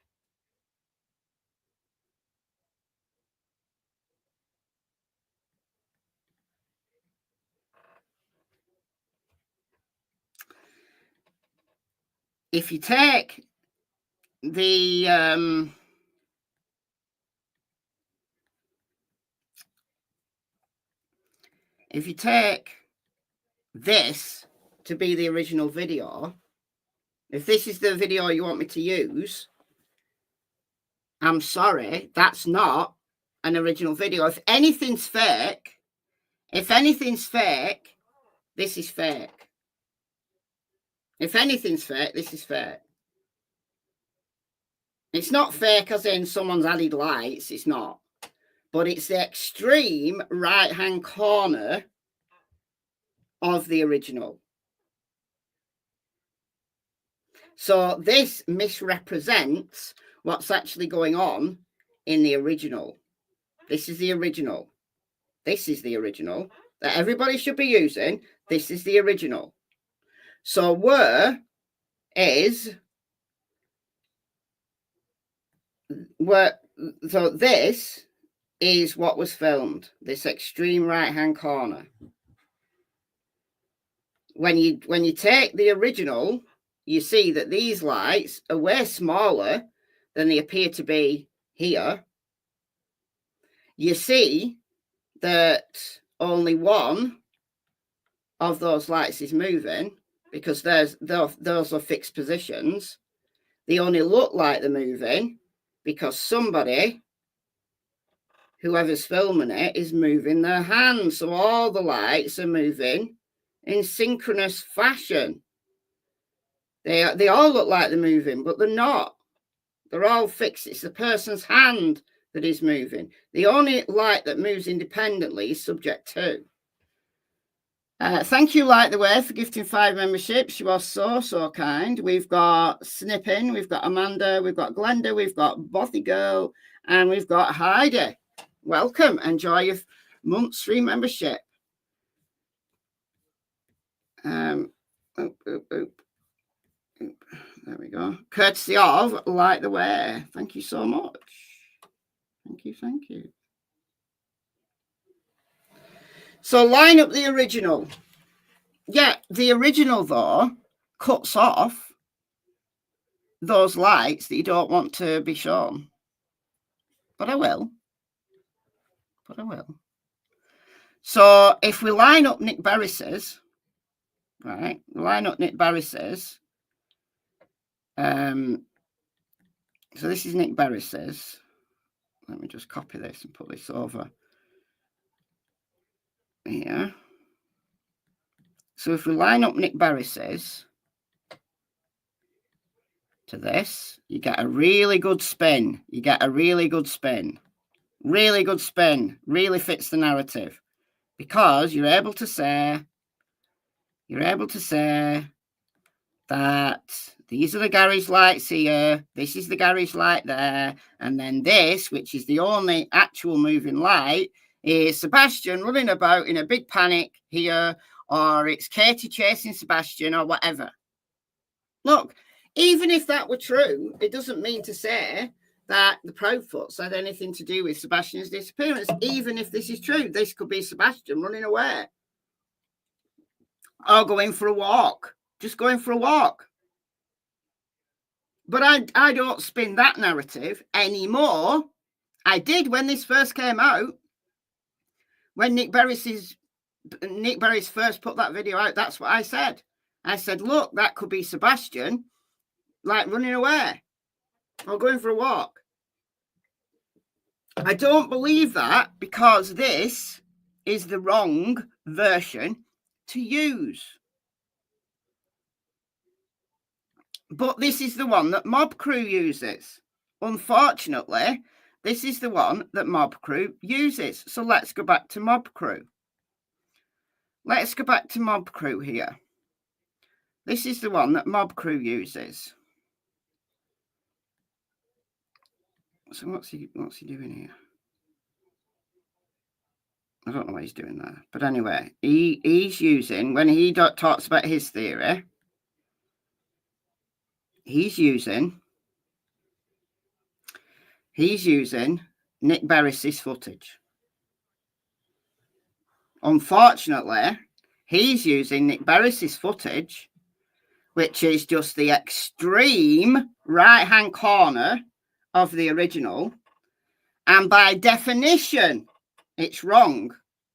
If you take the if you take this to be the original video, if this is the video you want me to use, I'm sorry, that's not an original video. If anything's fake, this is fake. If anything's fake, this is fake. It's not fake as in someone's added lights. It's not. but it's the extreme right-hand corner of the original. So this misrepresents what's actually going on in the original. This is the original. This is the original that everybody should be using. This is the original. So where so this is what was filmed, this extreme right-hand corner. When you take the original, you see that these lights are way smaller than they appear to be here. You see that only one of those lights is moving because those are fixed positions. They only look like they're moving because somebody, whoever's filming it, is moving their hands. So all the lights are moving in synchronous fashion. They all look like they're moving, but they're not. They're all fixed. It's the person's hand that is moving. The only light that moves independently is subject 2. Thank you, Light the Way, for gifting 5 memberships. You are so kind. We've got Snippin, we've got Amanda, we've got Glenda, we've got Bothy Girl, and we've got Heidi. Welcome. Enjoy your month's free membership. There we go. Courtesy of Light the Way. Thank you so much. Thank you. So line up the original. Yeah, the original, though, cuts off those lights that you don't want to be shown. But I will. So if we line up Nick Barris's, right, so this is Nick Barris's. Let me just copy this and put this over here. So if we line up Nick Barris's to this, you get a really good spin. Really good spin. Really fits the narrative because you're able to say that these are the garage lights here, this is the garage light there, and then this, which is the only actual moving light, is Sebastian running about in a big panic here, or it's Katie chasing Sebastian, or whatever. Look, even if that were true, it doesn't mean to say that the Proudfoots had anything to do with Sebastian's disappearance. Even if this is true, this could be Sebastian running away. Or going for a walk. Just going for a walk. But I don't spin that narrative anymore. I did when this first came out. When Nick Barris first put that video out, that's what I said. I said, look, that could be Sebastian, like running away or going for a walk. I don't believe that because this is the wrong version to use. But this is the one that Mob Crew uses. Unfortunately, this is the one that Mob Crew uses. So let's go back to Mob Crew. Let's go back to Mob Crew here. This is the one that Mob Crew uses. So what's he doing here? I don't know what he's doing there. But anyway, he's using, when he talks about his theory, he's using Nick Barris's footage. Unfortunately, he's using Nick Barris's footage, which is just the extreme right-hand corner of the original. And by definition, it's wrong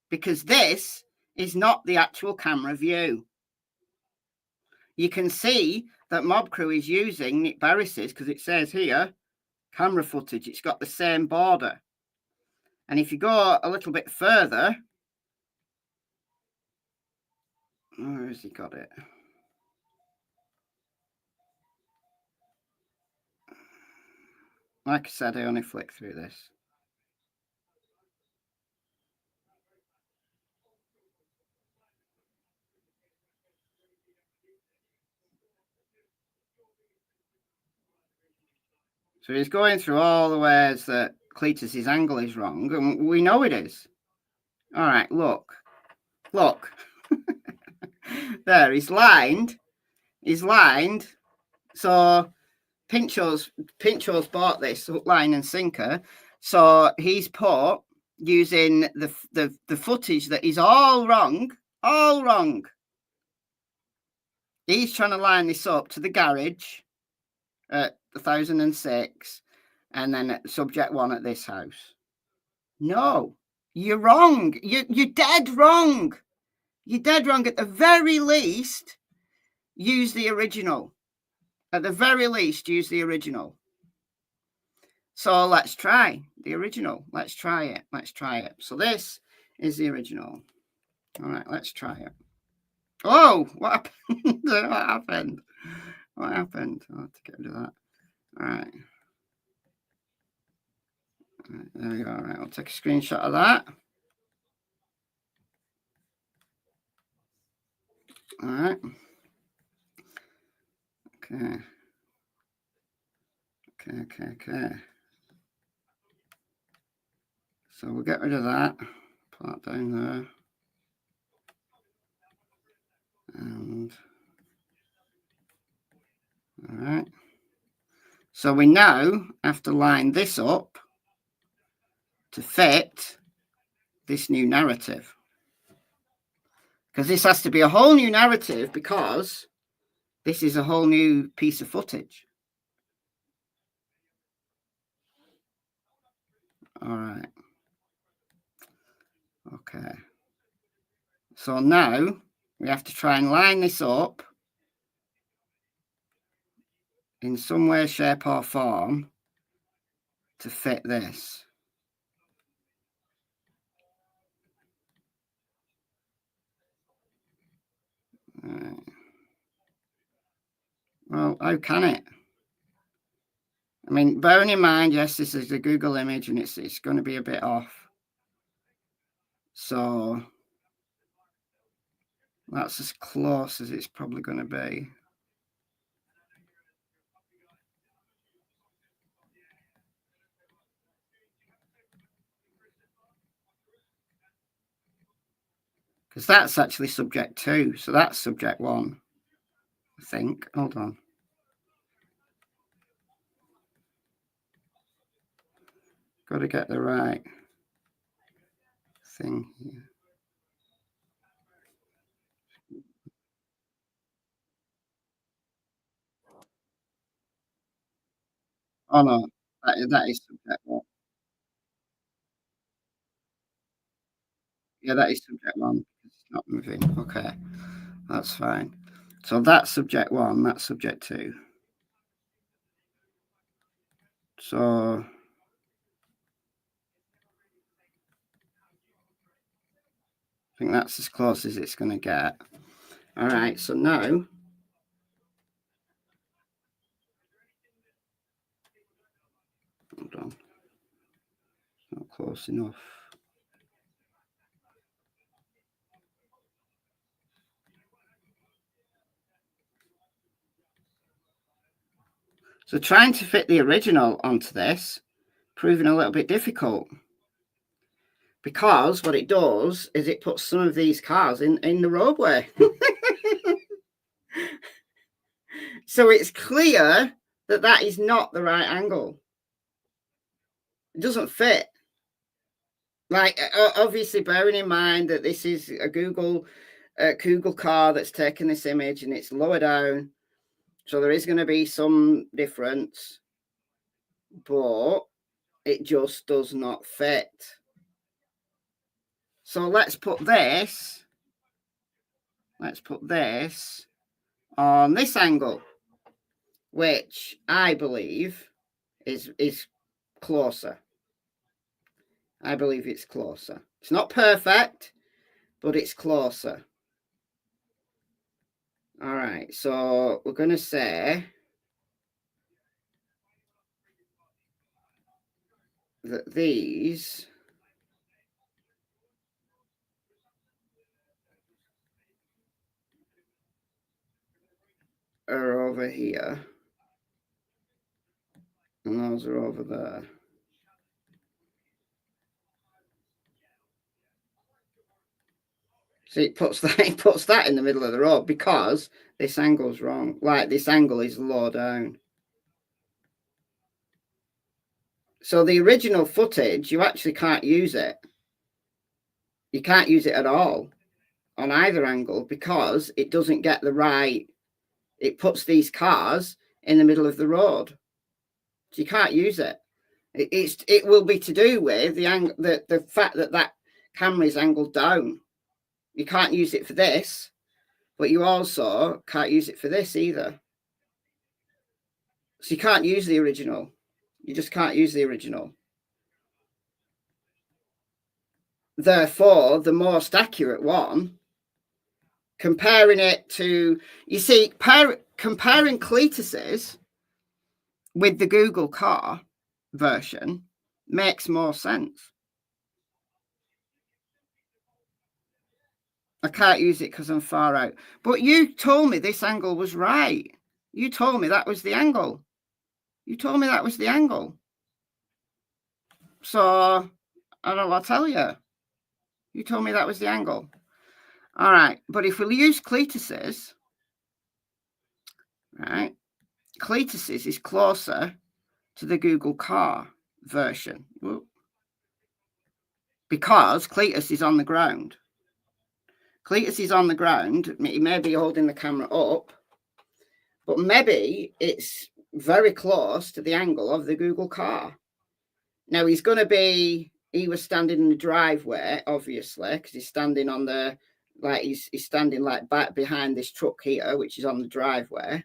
because this is not the actual camera view. You can see that Mob Crew is using Nick Barris's because it says here, camera footage. It's got the same border. And if you go a little bit further, where has he got it? Like I said, I only flick through this. So he's going through all the ways that Cletus's angle is wrong, and we know it is. All right, look. There, he's lined. So Pincho's bought this hook, line, and sinker. So he's put using the footage that is all wrong. He's trying to line this up to the garage at 1006, and then at subject 1 at this house. No, you're wrong. You're dead wrong. You're dead wrong. At the very least, use the original. At the very least, use the original. So let's try the original. Let's try it. So this is the original. All right, let's try it. Oh, what happened? What happened? I'll have to get rid of that. All right. There we go. All right, I'll take a screenshot of that. All right. Okay. So we'll get rid of that. Put that down there. And all right. So we now have to line this up to fit this new narrative. Because this has to be a whole new narrative, because this is a whole new piece of footage. All right. Okay. So now we have to try and line this up in some way, shape, or form to fit this. All right. Well, how can it? I mean, bearing in mind, yes, this is a Google image and it's going to be a bit off. So that's as close as it's probably going to be. Because that's actually subject 2. So that's subject 1, I think. Hold on. Got to get the right thing here. Oh no, that is subject 1. Yeah, that is subject 1. It's not moving. Okay, that's fine. So that's subject 1. That's subject 2. So I think that's as close as it's going to get. All right. So now. Hold on. It's not close enough. So trying to fit the original onto this, proving a little bit difficult. Because what it does is it puts some of these cars in the roadway. So it's clear that that is not the right angle. It doesn't fit. Like, obviously, bearing in mind that this is a Google car that's taken this image and it's lower down. So there is going to be some difference, but it just does not fit. So let's put this on this angle, which I believe is closer. I believe it's closer. It's not perfect, but it's closer. All right, so we're going to say that these are over here. And those are over there. So it puts that in the middle of the road because this angle's wrong. Like this angle is low down. So the original footage, you actually can't use it. You can't use it at all on either angle because it doesn't get the right. It puts these cars in the middle of the road. So you can't use it. It will be to do with the fact that camera is angled down. You can't use it for this, but you also can't use it for this either. So you can't use the original. You just can't use the original. Therefore, the most accurate one, comparing it to, you see, comparing Cletus's with the Google car version makes more sense. I can't use it because I'm far out. But you told me this angle was right. You told me that was the angle. You told me that was the angle. So, I don't know what to tell you. You told me that was the angle. All right. But if we use Cletus's, right, Cletus's is closer to the Google car version. Because Cletus is on the ground. Cletus is on the ground. He may be holding the camera up, but maybe it's very close to the angle of the Google car. Now he's going to be, he was standing in the driveway, obviously, because he's standing on the, like he's standing like back behind this truck here, which is on the driveway.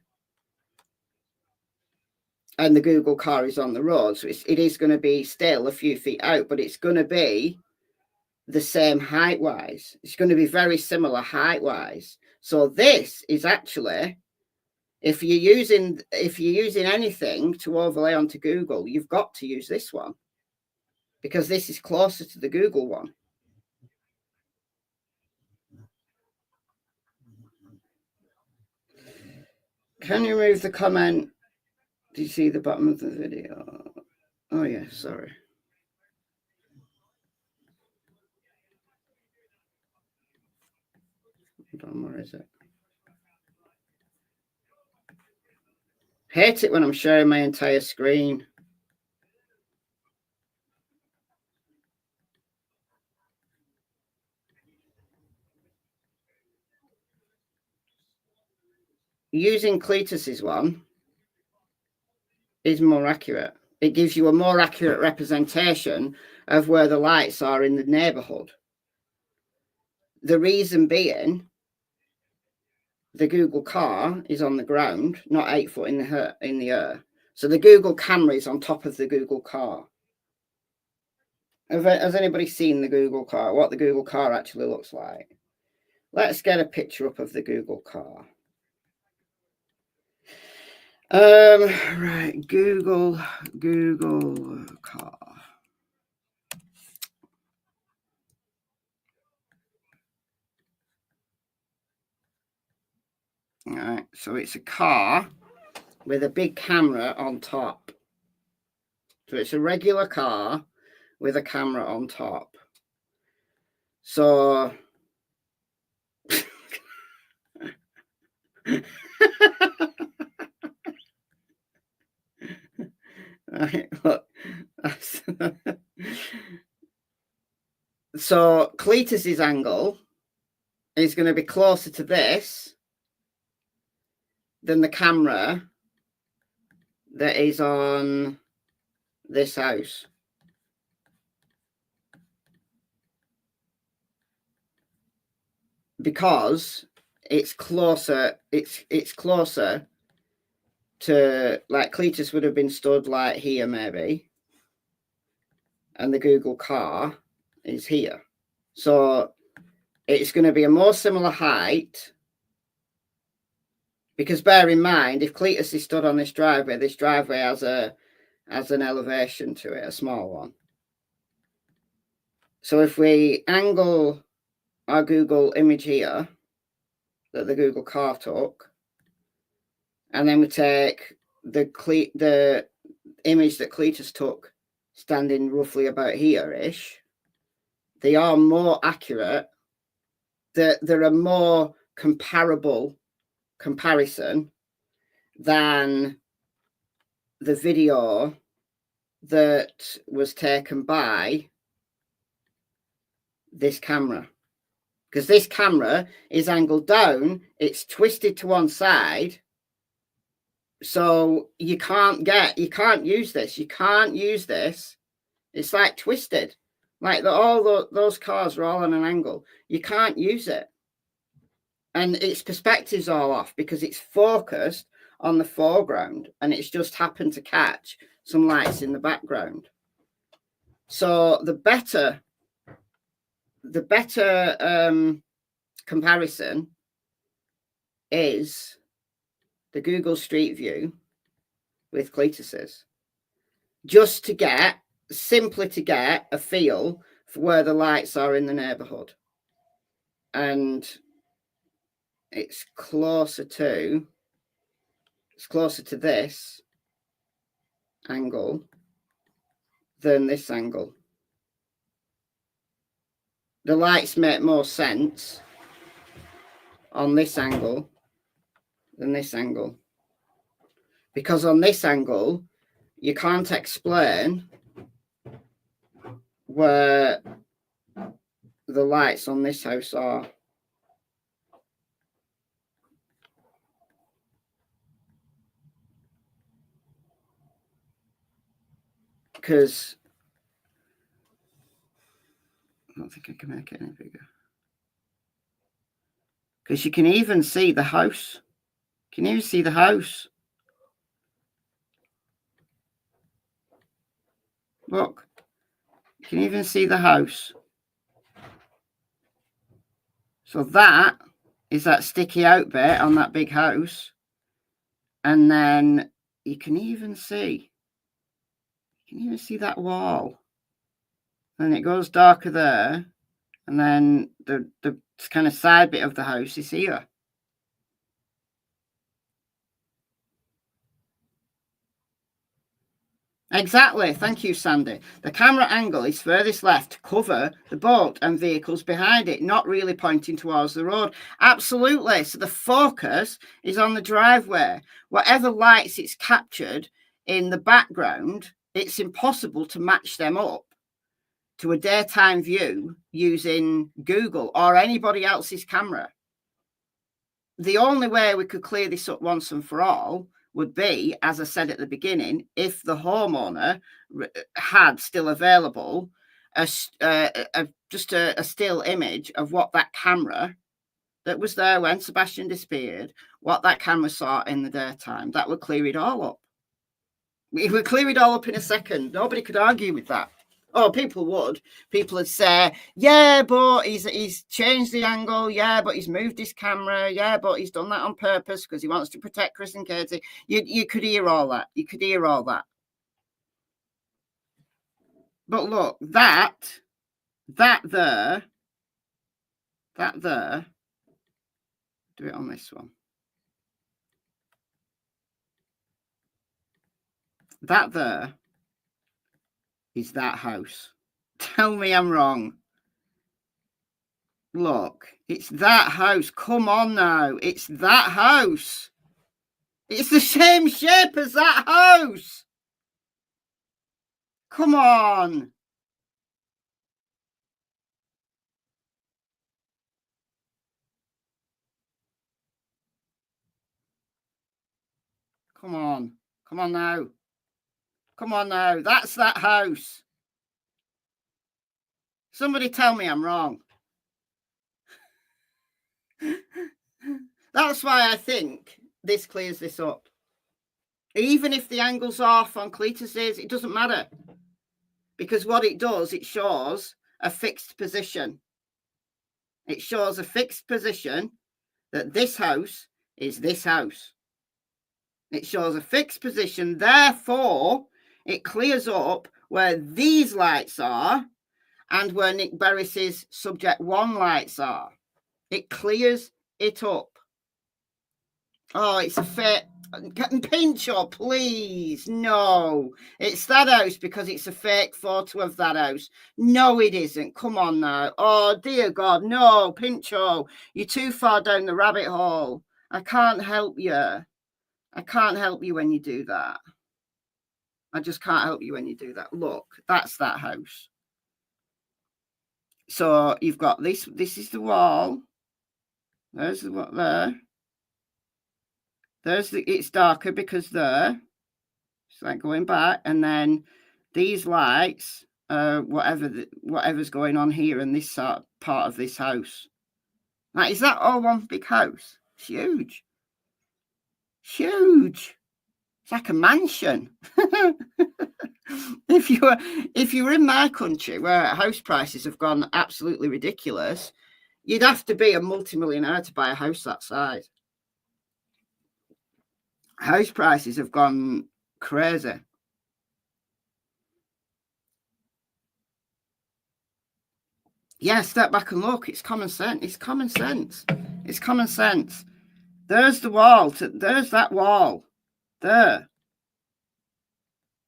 And the Google car is on the road. So it is going to be still a few feet out, but it's going to be the same height wise. It's going to be very similar height wise. So this is actually, if you're using anything to overlay onto Google, you've got to use this one because this is closer to the Google one. Can you remove the comment? Do you see the bottom of the video? Oh yeah, sorry. Hold on, where is it? Hate it when I'm sharing my entire screen. Using Cletus's one is more accurate. It gives you a more accurate representation of where the lights are in the neighborhood. The reason being, the Google car is on the ground, not 8 foot in the air. So the Google camera is on top of the Google car. Has anybody seen the Google car? What the Google car actually looks like? Let's get a picture up of the Google car. Right, Google car. All right, so it's a car with a big camera on top. So it's a regular car with a camera on top. So right, look. So Cletus's angle is going to be closer to this than the camera that is on this house. Because it's closer, it's closer to, like, Cletus would have been stood like here maybe, and the Google car is here. So it's going to be a more similar height, because bear in mind, if Cletus is stood on this driveway has an elevation to it, a small one. So if we angle our Google image here that the Google car took, and then we take the image that Cletus took, standing roughly about here-ish, they are more accurate. They're a more comparison than the video that was taken by this camera. Because this camera is angled down, it's twisted to one side. So you can't use this. You can't use this. It's like twisted. Like those cars are all on an angle. You can't use it. And its perspective's all off because it's focused on the foreground and it's just happened to catch some lights in the background. So the better comparison is the Google Street View with Cletus's, just simply to get a feel for where the lights are in the neighborhood. And it's closer to this angle than this angle. The lights make more sense on this angle than this angle, because on this angle you can't explain where the lights on this house are. Because I don't think I can make it any bigger. Because you can even see the house. Can you see the house? Look. You can even see the house. So that is that sticky out bit on that big house. And then you can even see that wall. And it goes darker there. And then the kind of side bit of the house is here. Exactly. Thank you, Sandy. The camera angle is furthest left to cover the boat and vehicles behind it, not really pointing towards the road. Absolutely. So the focus is on the driveway. Whatever lights it's captured in the background, it's impossible to match them up to a daytime view using Google or anybody else's camera. The only way we could clear this up once and for all would be, as I said at the beginning, if the homeowner had still available just a still image of what that camera that was there when Sebastian disappeared, what that camera saw in the daytime. That would clear it all up. It would clear it all up in a second. Nobody could argue with that. Oh, people would. People would say, yeah, but he's changed the angle. Yeah, but he's moved his camera. Yeah, but he's done that on purpose because he wants to protect Chris and Katie. You could hear all that. You could hear all that. But look, that there, do it on this one. That there is that house. Tell me I'm wrong. Look, it's that house. Come on now. It's that house. It's the same shape as that house. Come on. Come on. Come on now. Come on now. That's that house. Somebody tell me I'm wrong. That's why I think this clears this up. Even if the angle's off on Cletus's, it doesn't matter. Because what it does, it shows a fixed position. It shows a fixed position that this house is this house. It shows a fixed position. Therefore, it clears up where these lights are and where Nick Berris's subject 1 lights are. It clears it up. Oh, it's a Pincho, please. No, it's that house because it's a fake photo of that house. No, it isn't. Come on now. Oh, dear God. No, Pincho, you're too far down the rabbit hole. I can't help you. I can't help you when you do that. I just can't help you when you do that. Look, that's that house. So you've got this. This is the wall. There's the what there. There's the. It's darker because there. It's like going back, and then these lights, whatever's going on here in this part of this house. Like, is that all one big house? It's huge. Huge. It's like a mansion. If you were in my country where house prices have gone absolutely ridiculous, you'd have to be a multimillionaire to buy a house that size. House prices have gone crazy. Yeah, step back and look. It's common sense. It's common sense. It's common sense. There's the wall. There's that wall. There.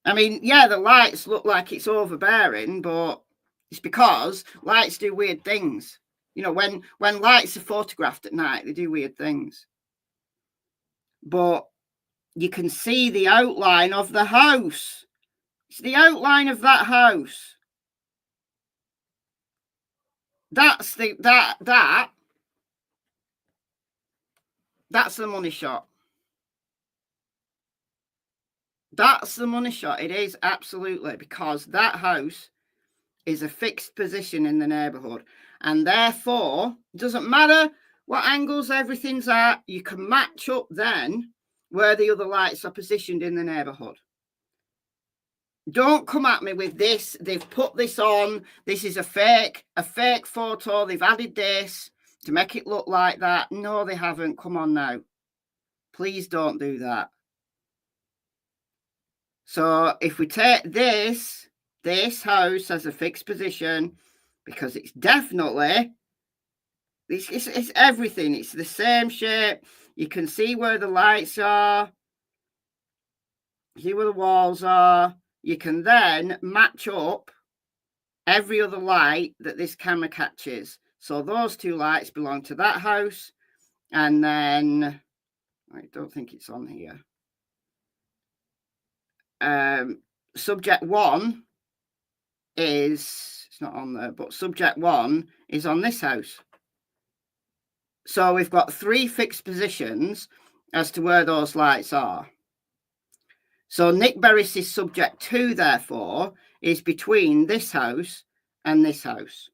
I mean, yeah, the lights look like it's overbearing, but it's because lights do weird things. You know, when lights are photographed at night, they do weird things. But you can see the outline of the house. It's the outline of that house. That's the that's the money shot. That's the money shot. It is, absolutely, because that house is a fixed position in the neighborhood, and therefore it doesn't matter what angles everything's at, you can match up then where the other lights are positioned in the neighborhood. Don't come at me with this. They've put this on. This is a fake photo. They've added this to make it look like that. No, they haven't. Come on now. Please don't do that. So if we take this house as a fixed position, because it's definitely, it's everything. It's the same shape. You can see where the lights are. See where the walls are. You can then match up every other light that this camera catches. So those two lights belong to that house. And then, I don't think it's on here. Subject 1 is, it's not on there, but subject 1 is on this house. So we've got 3 fixed positions as to where those lights are. So Nick Berris' subject 2, therefore, is between this house and this house.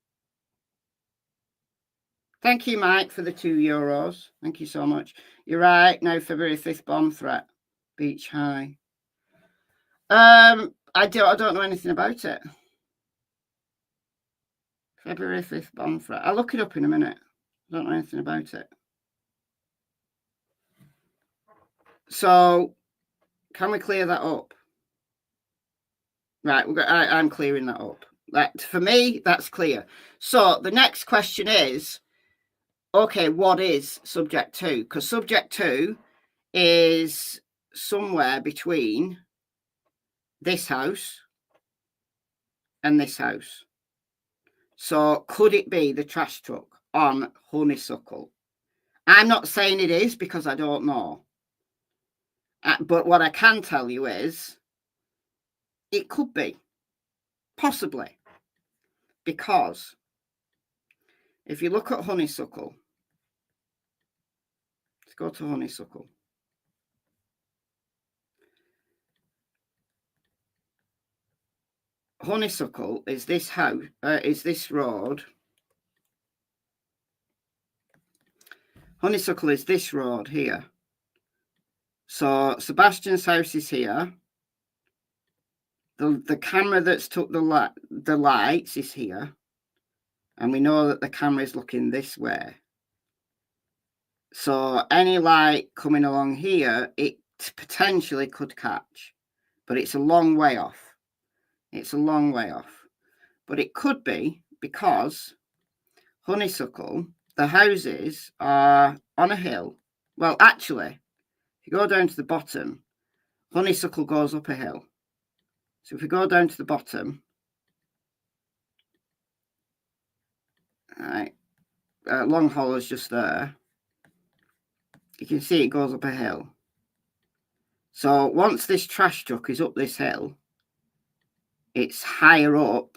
Thank you, Mike, for the €2. Thank you so much. You're right. Now, February 5th bomb threat. Beach High. I don't know anything about it. February 5th bomb threat. I'll look it up in a minute. I don't know anything about it. So, can we clear that up? Right, I'm clearing that up. For me, that's clear. So the next question is, okay, what is subject 2? Because subject 2 is somewhere between this house and this house. So could it be the trash truck on Honeysuckle? I'm not saying it is because I don't know. But what I can tell you is it could be, possibly, because if you look at Honeysuckle, let's go to Honeysuckle. Honeysuckle is this house, is this road. Honeysuckle is this road here. So Sebastian's house is here. The camera that's took the lights is here. And we know that the camera is looking this way. So any light coming along here, it potentially could catch. But it's a long way off. It's a long way off. But it could be because Honeysuckle, the houses are on a hill. Well, actually, if you go down to the bottom, honeysuckle goes up a hill. So if we go down to the bottom, right, long hollow's just there. You can see it goes up a hill. So once this trash truck is up this hill, it's higher up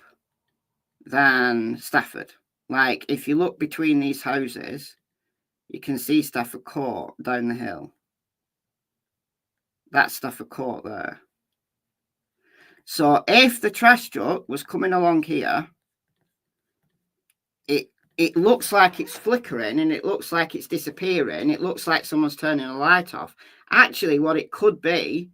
than Stafford. Like if you look between these houses, you can see Stafford Court down the hill. That's Stafford Court there. So if the trash truck was coming along here, it looks like it's flickering and it looks like it's disappearing. It looks like someone's turning a light off. Actually, what it could be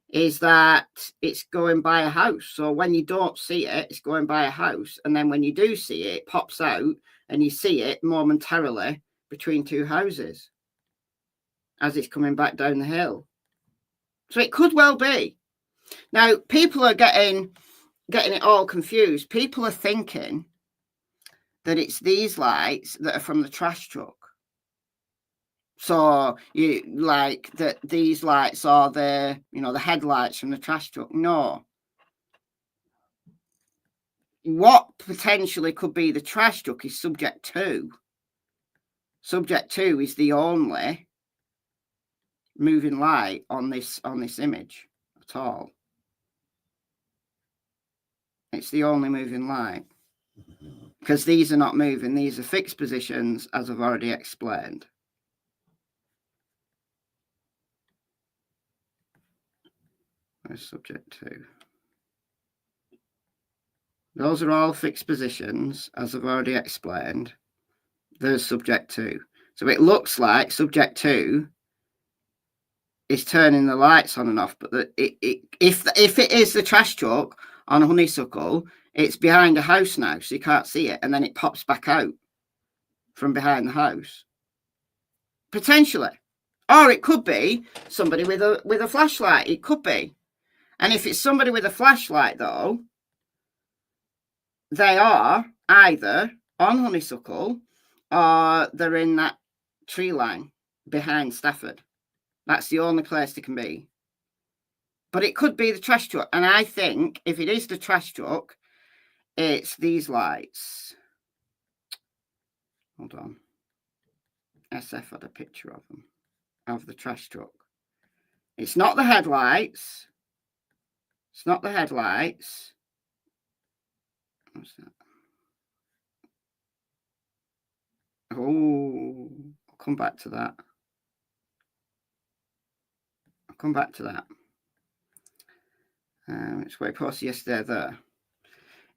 is that it's going by a house. So when you don't see it, it's going by a house. And then when you do see it, it pops out and you see it momentarily between two houses as it's coming back down the hill. So it could well be. Now, people are getting it all confused. People are thinking that it's these lights that are from the trash truck. So you like that these lights are the, you know, the headlights from the trash truck. No. What potentially could be the trash truck is subject 2. Subject 2 is the only moving light on this image at all. It's the only moving light. Because these are not moving. These are fixed positions, as I've already explained. Where's subject 2? Those are all fixed positions, as I've already explained. There's subject 2. So it looks like subject 2 is turning the lights on and off. But if it is the trash truck on Honeysuckle, it's behind a house now, so you can't see it. And then it pops back out from behind the house. Potentially. Or it could be somebody with a flashlight. It could be. And if it's somebody with a flashlight, though, they are either on Honeysuckle or they're in that tree line behind Stafford. That's the only place they can be. But it could be the trash truck. And I think if it is the trash truck, it's these lights. Hold on. SF had a picture of them, of the trash truck. It's not the headlights. It's not the headlights. What's that? Oh, I'll come back to that. I'll come back to that. It's what I posted yesterday there.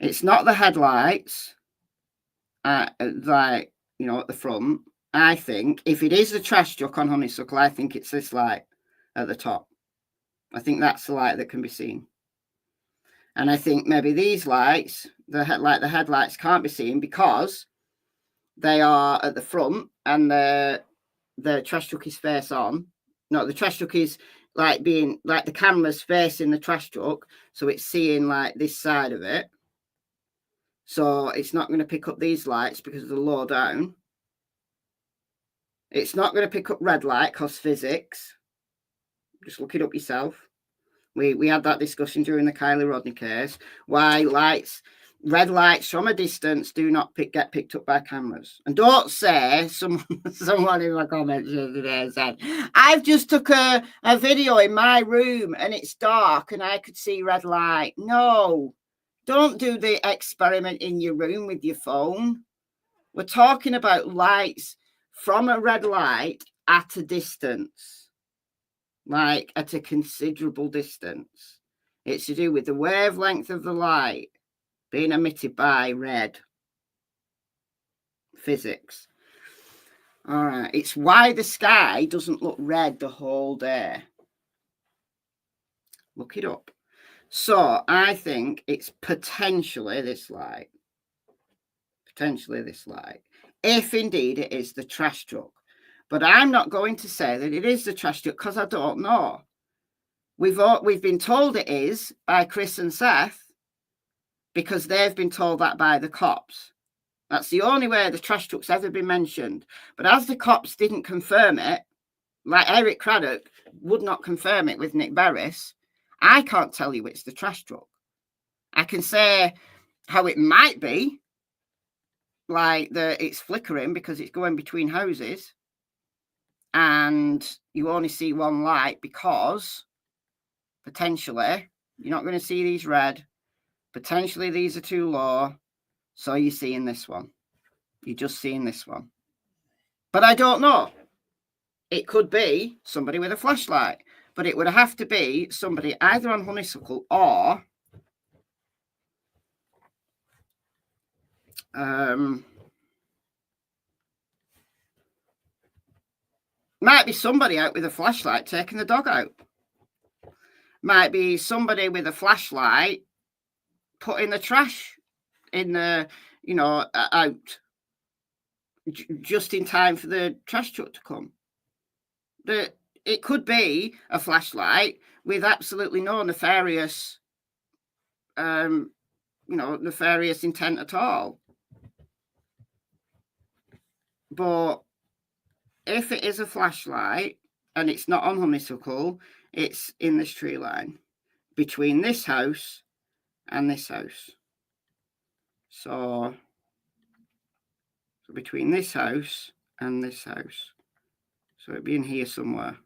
It's not the headlights, like, you know, at the front. I think if it is the trash truck on Honeysuckle, I think it's this light at the top. I think that's the light that can be seen. And I think maybe these lights, the headlights can't be seen because they are at the front and the trash truck is face on. No, the trash truck is like being like the camera's facing the trash truck, so it's seeing like this side of it. So it's not going to pick up these lights because they're low down. It's not going to pick up red light because physics. Just look it up yourself. We had that discussion during the Kylie Rodney case. Why red lights from a distance do not get picked up by cameras. And don't say, someone in my comments yesterday said, I've just took a video in my room and it's dark and I could see red light. No, don't do the experiment in your room with your phone. We're talking about lights from a red light at a distance, like at a considerable distance. It's to do with the wavelength of the light being emitted by red. Physics. All right. It's why the sky doesn't look red the whole day. Look it up. So I think it's potentially this light. Potentially this light. If indeed it is the trash truck. But I'm not going to say that it is the trash truck because I don't know. We've been told it is by Chris and Seth because they've been told that by the cops. That's the only way the trash truck's ever been mentioned. But as the cops didn't confirm it, like Eric Craddock would not confirm it with Nick Berris, I can't tell you it's the trash truck. I can say how it might be, like it's flickering because it's going between houses, and you only see one light because potentially you're not going to see these red. Potentially these are too low, so you're seeing this one. You're just seeing this one. But I don't know. It could be somebody with a flashlight, but it would have to be somebody either on honeysuckle or might be somebody out with a flashlight taking the dog out. Might be somebody with a flashlight putting the trash in the, out just in time for the trash truck to come. It could be a flashlight with absolutely no nefarious, nefarious intent at all. But if it is a flashlight and it's not on honeysuckle, it's in this tree line between this house and this house. So between this house and this house. So it'd be in here somewhere.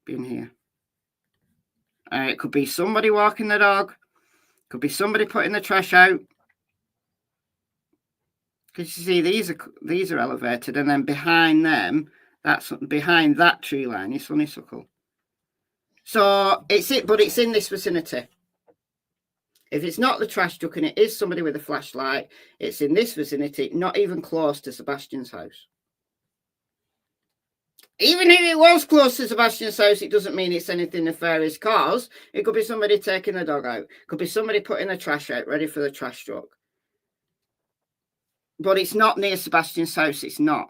Be in here. It could be somebody walking the dog. Could be somebody putting the trash out. Because you see, these are elevated, and then behind them, that's behind that tree line is honeysuckle. So but it's in this vicinity. If it's not the trash truck and it is somebody with a flashlight, it's in this vicinity, not even close to Sebastian's house. Even if it was close to Sebastian's house, it doesn't mean it's anything nefarious, because it could be somebody taking the dog out. It could be somebody putting the trash out, ready for the trash truck. But it's not near Sebastian's house. It's not.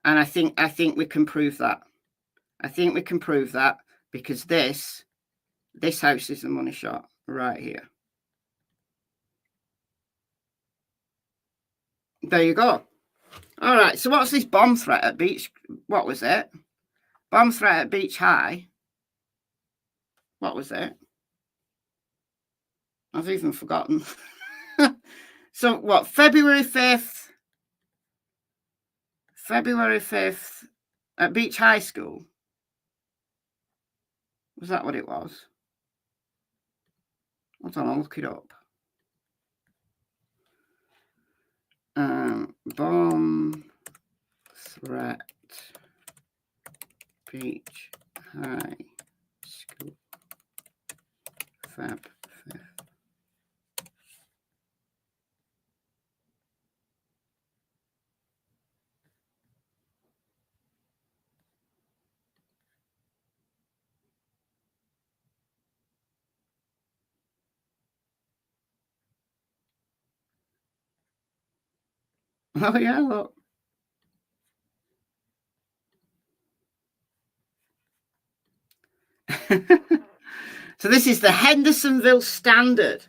And I think we can prove that. I think we can prove that because this house is the money shot right here. There you go. All right. So what's this bomb threat at Beach? What was it? Bomb threat at Beach High. What was it? I've even forgotten. So what? February 5th. February 5th at Beach High School. Was that what it was? Hold on, I'll look it up. Bomb threat Beach High School. Feb 5th. Oh, yeah, look. So this is the Hendersonville Standard.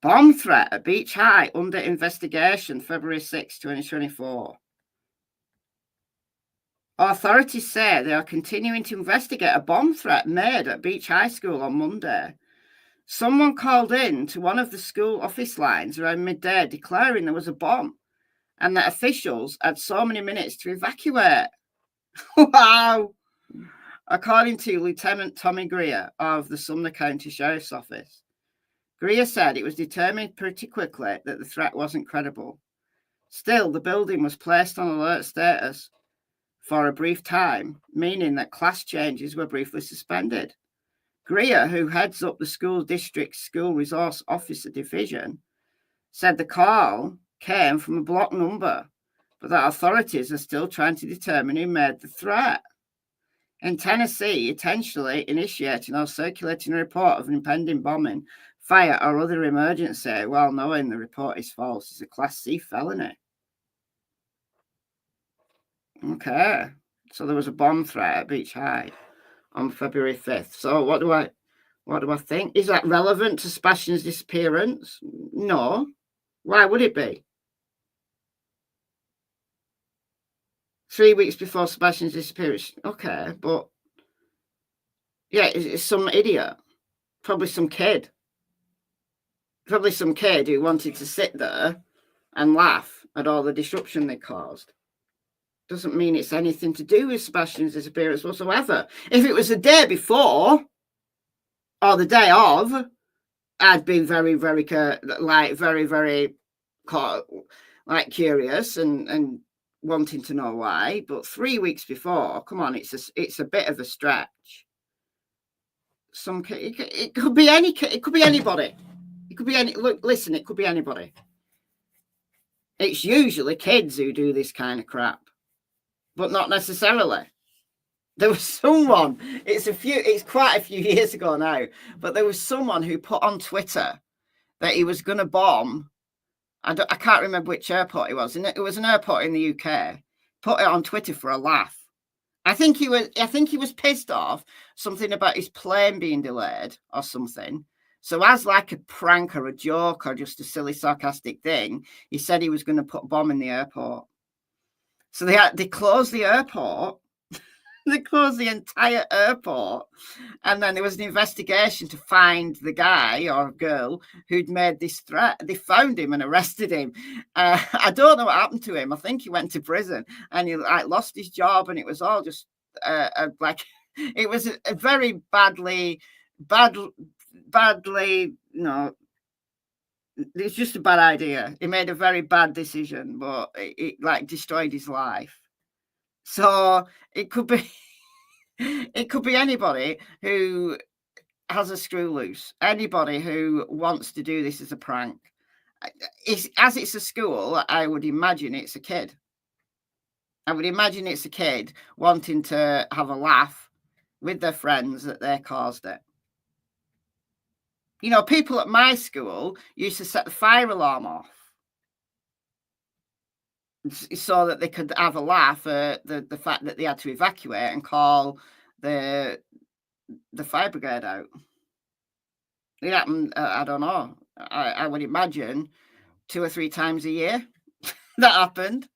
Bomb threat at Beach High under investigation, February 6, 2024. Authorities say they are continuing to investigate a bomb threat made at Beach High School on Monday. Someone called in to one of the school office lines around midday declaring there was a bomb and that officials had so many minutes to evacuate. Wow! According to Lieutenant Tommy Greer of the Sumner County Sheriff's Office. Greer said it was determined pretty quickly that the threat wasn't credible. Still, the building was placed on alert status for a brief time, meaning that class changes were briefly suspended. Greer, who heads up the school district's school resource officer division, said the call came from a block number, but that authorities are still trying to determine who made the threat. In Tennessee, intentionally initiating or circulating a report of an impending bombing, fire, or other emergency while knowing the report is false is a Class C felony. Okay, so there was a bomb threat at Beach High on February 5th. So what do I think? Is that relevant to Sebastian's disappearance? No. Why would it be? 3 weeks before Sebastian's disappearance. Okay, but yeah, it's some idiot. Probably some kid. Probably some kid who wanted to sit there and laugh at all the disruption they caused. Doesn't mean it's anything to do with Sebastian's disappearance whatsoever. If it was the day before or the day of, I'd be very, very, curious and wanting to know why. But 3 weeks before, come on, it's a bit of a stretch. It could be any. It could be anybody. It could be any. Look, listen. It could be anybody. It's usually kids who do this kind of crap, but not necessarily. There was someone. It's quite a few years ago now, but there was someone who put on Twitter that he was going to bomb. I can't remember which airport it was. And it was an airport in the UK. Put it on Twitter for a laugh. I think he was pissed off, something about his plane being delayed or something. So as like a prank or a joke or just a silly sarcastic thing, he said he was going to put a bomb in the airport. So they closed the airport. They closed the entire airport. And then there was an investigation to find the guy or girl who'd made this threat. They found him and arrested him. I don't know what happened to him. I think he went to prison and he lost his job, and it was all just it was a very badly, it was just a bad idea. He made a very bad decision, but it like destroyed his life. So it could be anybody who has a screw loose, anybody who wants to do this as a prank. As it's a school, I would imagine it's a kid. I would imagine it's a kid wanting to have a laugh with their friends that they caused it. You know, people at my school used to set the fire alarm off so that they could have a laugh at the fact that they had to evacuate and call the fire brigade out. It happened, I don't know. I would imagine 2 or 3 times a year that happened.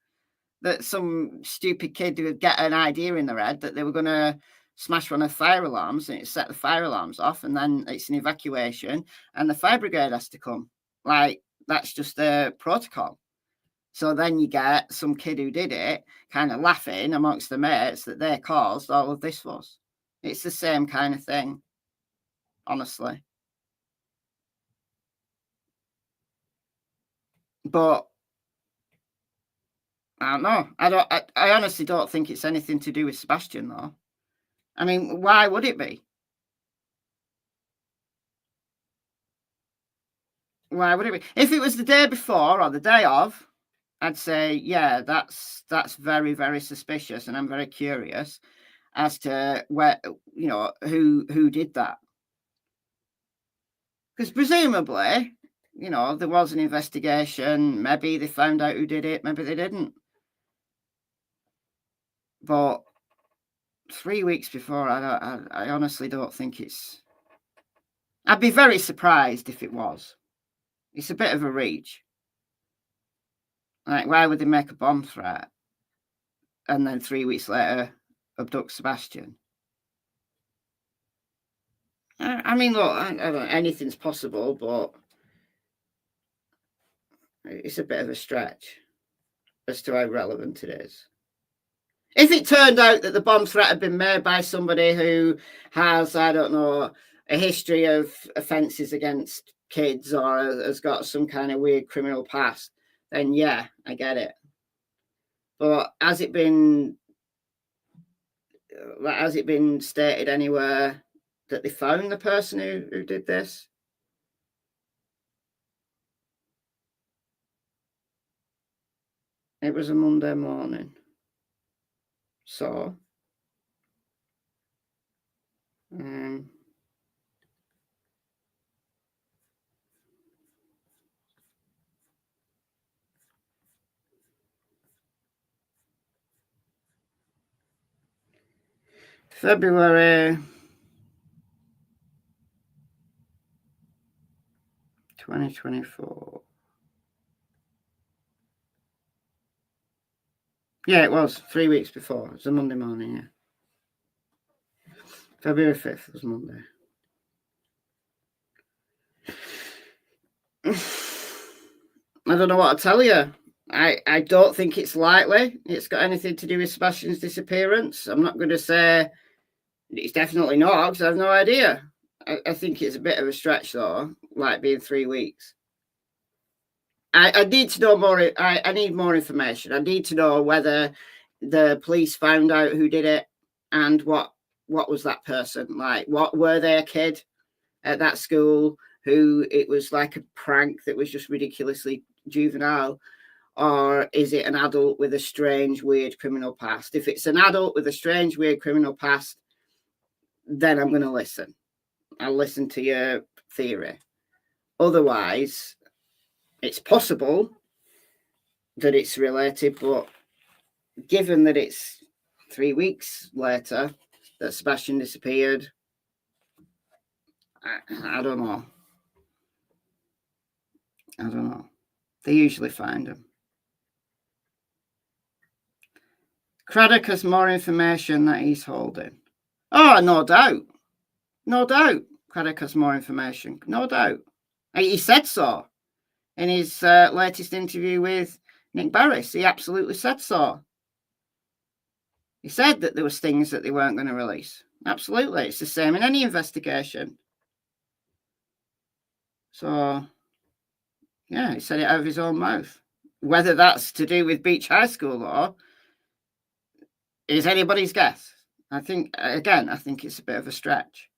That some stupid kid would get an idea in their head that they were going to smash one of the fire alarms, and it set the fire alarms off, and then it's an evacuation, and the fire brigade has to come. Like, that's just the protocol. So then you get some kid who did it kind of laughing amongst the mates that they caused all of this fuss. It's the same kind of thing, honestly. But I don't know. I honestly don't think it's anything to do with Sebastian, though. I mean, why would it be? Why would it be? If it was the day before or the day of, I'd say, yeah, that's very, very suspicious, and I'm very curious as to where, you know, who did that. Because presumably, you know, there was an investigation. Maybe they found out who did it. Maybe they didn't. But 3 weeks before, I honestly don't think it's. I'd be very surprised if it was. It's a bit of a reach. Like, why would they make a bomb threat and then 3 weeks later abduct Sebastian? I mean, look, I don't know, anything's possible, but it's a bit of a stretch as to how relevant it is. If it turned out that the bomb threat had been made by somebody who has, I don't know, a history of offences against kids or has got some kind of weird criminal past, then yeah, I get it. But has it been stated anywhere that they found the person who did this? It was a Monday morning. So, February 2024. Yeah, it was 3 weeks before. It was a Monday morning, yeah. February 5th was Monday. I don't know what to tell you. I don't think it's likely it's got anything to do with Sebastian's disappearance. I'm not going to say it's definitely not, because I have no idea. I think it's a bit of a stretch, though, like being 3 weeks. I need to know more. I need more information. I need to know whether the police found out who did it and what was that person like. What were they, a kid at that school who it was like a prank that was just ridiculously juvenile, or is it an adult with a strange, weird criminal past? If it's an adult with a strange, weird criminal past, then I'm going to listen. I'll listen to your theory. Otherwise, it's possible that it's related, but given that it's 3 weeks later that Sebastian disappeared, I don't know. I don't know. They usually find him. Craddock has more information that he's holding. Oh, no doubt. No doubt. Craddock has more information. No doubt. He said so in his latest interview with Nick Barris. He absolutely said so. He said that there was things that they weren't going to release. Absolutely. It's the same in any investigation. So, yeah, he said it out of his own mouth. Whether that's to do with Beach High School or is anybody's guess. I think it's a bit of a stretch.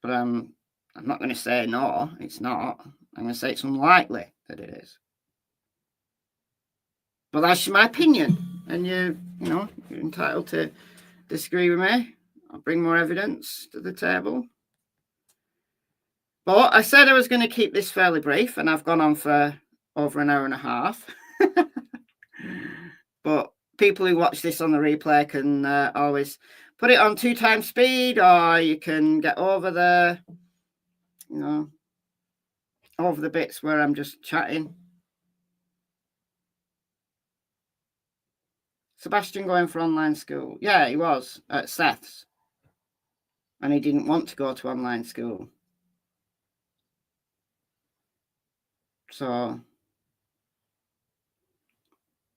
But I'm not going to say no, it's not. I'm going to say it's unlikely that it is. But that's my opinion. And you're entitled to disagree with me. I'll bring more evidence to the table. But I said I was going to keep this fairly brief, and I've gone on for over an hour and a half. But people who watch this on the replay can always put it on 2 times speed, or you can get over the, over the bits where I'm just chatting. Sebastian going for online school. Yeah, he was at Seth's. And he didn't want to go to online school. So,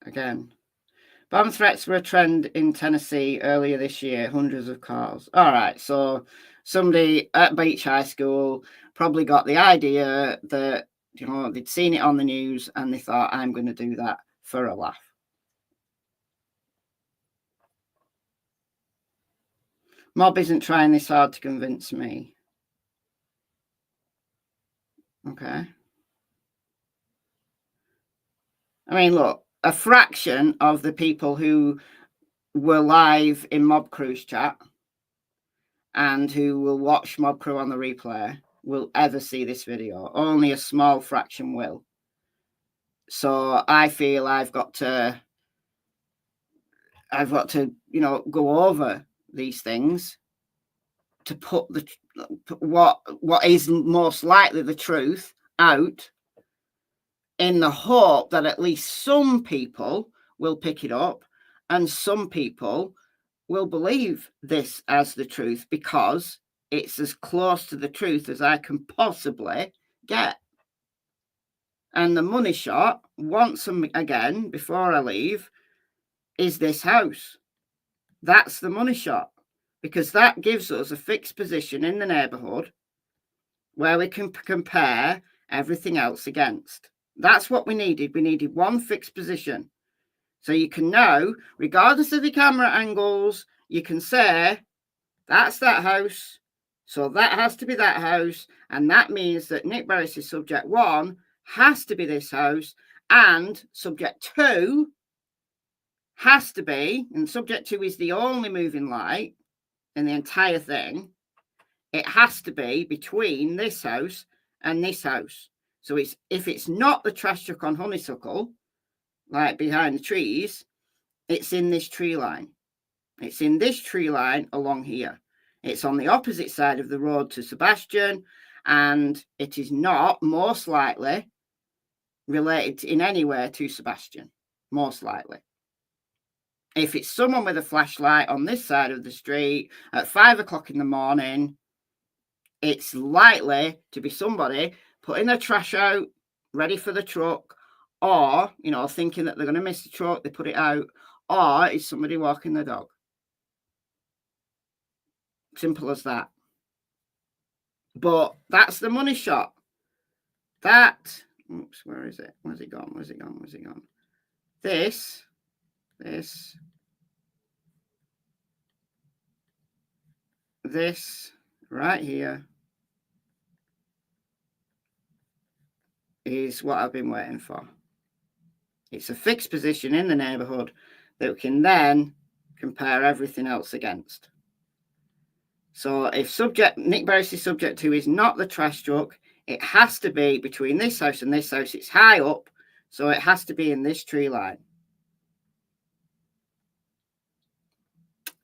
again, bomb threats were a trend in Tennessee earlier this year, hundreds of calls. All right, so somebody at Beach High School probably got the idea that, they'd seen it on the news and they thought, I'm going to do that for a laugh. Mob isn't trying this hard to convince me. Okay. I mean, look, a fraction of the people who were live in Mob Crew's chat and who will watch Mob Crew on the replay will ever see this video. Only a small fraction will. So I feel I've got to go over these things to put what is most likely the truth out, in the hope that at least some people will pick it up and some people will believe this as the truth, because it's as close to the truth as I can possibly get. And the money shot, once again, before I leave, is this house. That's the money shot, because that gives us a fixed position in the neighbourhood where we can compare everything else against. That's what we needed. We needed one fixed position. So you can know, regardless of the camera angles, you can say, that's that house. So that has to be that house. And that means that Nick Barris' subject 1 has to be this house. And subject 2 has to be, and subject 2 is the only moving light in the entire thing. It has to be between this house and this house. So if it's not the trash truck on Honeysuckle, like behind the trees, it's in this tree line. It's in this tree line along here. It's on the opposite side of the road to Sebastian, and it is not most likely related in any way to Sebastian. most likely. If it's someone with a flashlight on this side of the street at 5 o'clock in the morning, it's likely to be somebody putting their trash out, ready for the truck, or, you know, thinking that they're going to miss the truck, they put it out, or it's somebody walking the dog. Simple as that. But that's the money shot. That, oops, where is it? Where's it gone? Where's it gone? Where's it gone? This right here is what I've been waiting for. It's a fixed position in the neighborhood that we can then compare everything else against. So if Nick Barris' subject 2 is not the trash truck, it has to be between this house and this house. It's high up, so it has to be in this tree line.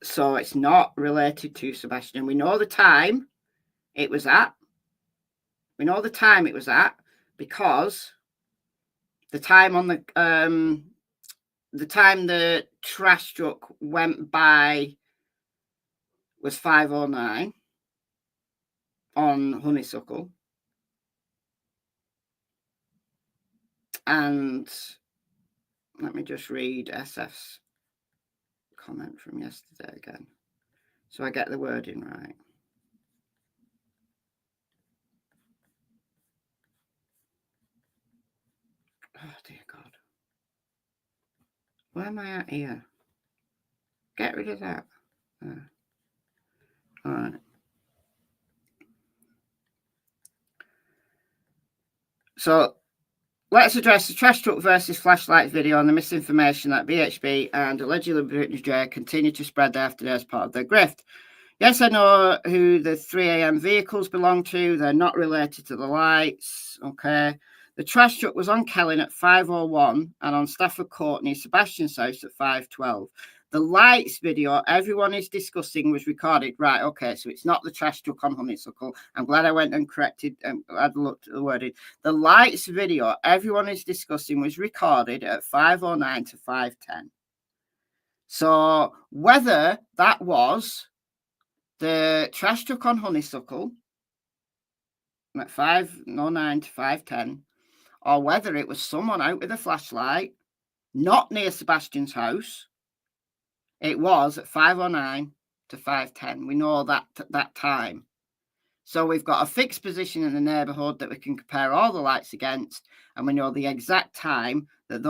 So it's not related to Sebastian. We know the time it was at. We know the time it was at because the time on the time the trash truck went by was 5:09 on Honeysuckle. And let me just read SF's comment from yesterday again, so I get the wording right. Oh, dear God. Where am I at here? Get rid of that. All right. So let's address the trash truck versus flashlight video and the misinformation that BHP and allegedly Britney J continue to spread after their part of their grift. Yes, I know who the 3 a.m. vehicles belong to. They're not related to the lights. Okay. The trash truck was on Kelling at 5:01 and on Stafford Court near Sebastian's house at 5:12. The lights video everyone is discussing was recorded. Right, okay, so it's not the trash truck on Honeysuckle. I'm glad I went and corrected and I'd looked at the wording. The lights video everyone is discussing was recorded at 5:09 to 5:10. So whether that was the trash truck on Honeysuckle at 5:09 to 5:10, or whether it was someone out with a flashlight, not near Sebastian's house, it was at 5:09 to 5:10. We know that time. So we've got a fixed position in the neighborhood that we can compare all the lights against, and we know the exact time that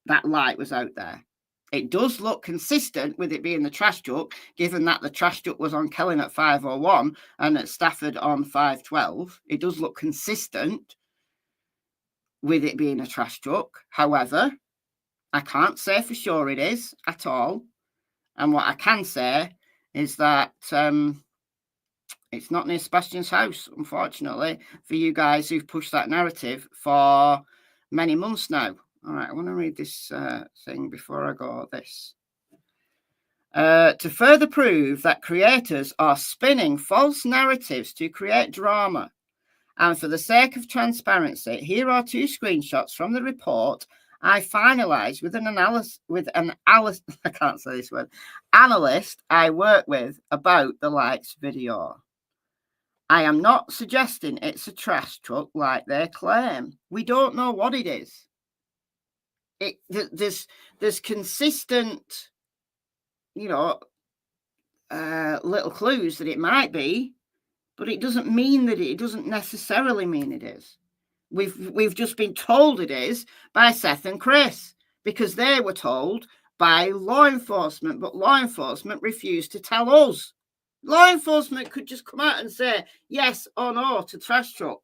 that light was out there. It does look consistent with it being the trash truck, given that the trash truck was on Kelling at 5:01 and at Stafford on 5:12. It does look consistent with it being a trash truck. However, I can't say for sure it is at all. And what I can say is that it's not near Sebastian's house, unfortunately, for you guys who've pushed that narrative for many months now. All right, I want to read this thing before I go this. To further prove that creators are spinning false narratives to create drama, and for the sake of transparency, here are 2 screenshots from the report I finalized with an analyst. I can't say this word. Analyst I work with about the lights video. I am not suggesting it's a trash truck like they claim. We don't know what it is. There's consistent, little clues that it might be, but it doesn't mean that it doesn't necessarily mean it is. We've just been told it is by Seth and Chris because they were told by law enforcement, but law enforcement refused to tell us. Law enforcement could just come out and say yes or no to trash truck.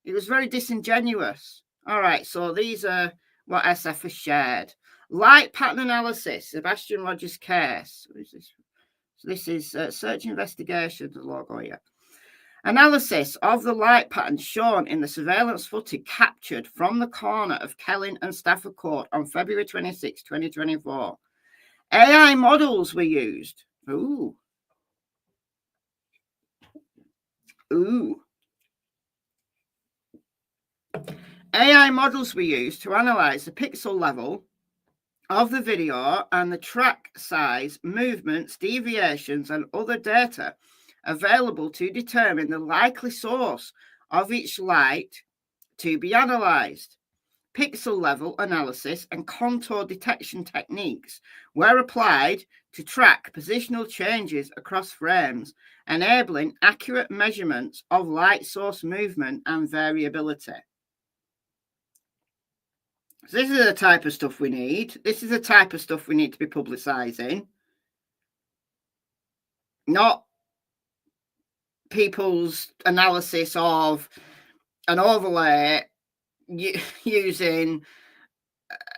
It was very disingenuous. All right, so these are what SF has shared. Light pattern analysis, Sebastian Rogers case. What is this? So this is search investigation, the logo here. Analysis of the light pattern shown in the surveillance footage captured from the corner of Kelling and Stafford Court on February 26, 2024. AI models were used. Ooh. AI models were used to analyze the pixel level of the video and the track size, movements, deviations, and other data available to determine the likely source of each light to be analyzed. Pixel level analysis and contour detection techniques were applied to track positional changes across frames, enabling accurate measurements of light source movement and variability. So this is the type of stuff we need. This is the type of stuff we need to be publicising. Not people's analysis of an overlay using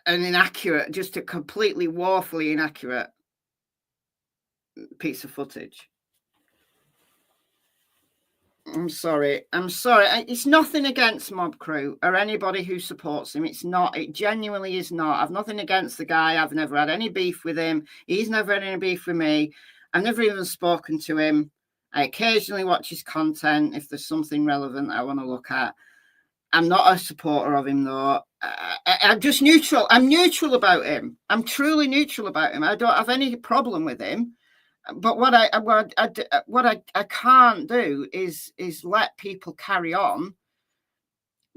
an inaccurate, just a completely woefully inaccurate piece of footage. I'm sorry. It's nothing against Mob Crew or anybody who supports him. It's not. It genuinely is not. I've nothing against the guy. I've never had any beef with him. He's never had any beef with me. I've never even spoken to him. I occasionally watch his content if there's something relevant I want to look at. I'm not a supporter of him, though. I'm just neutral. I'm neutral about him. I'm truly neutral about him. I don't have any problem with him. But what I can't do is let people carry on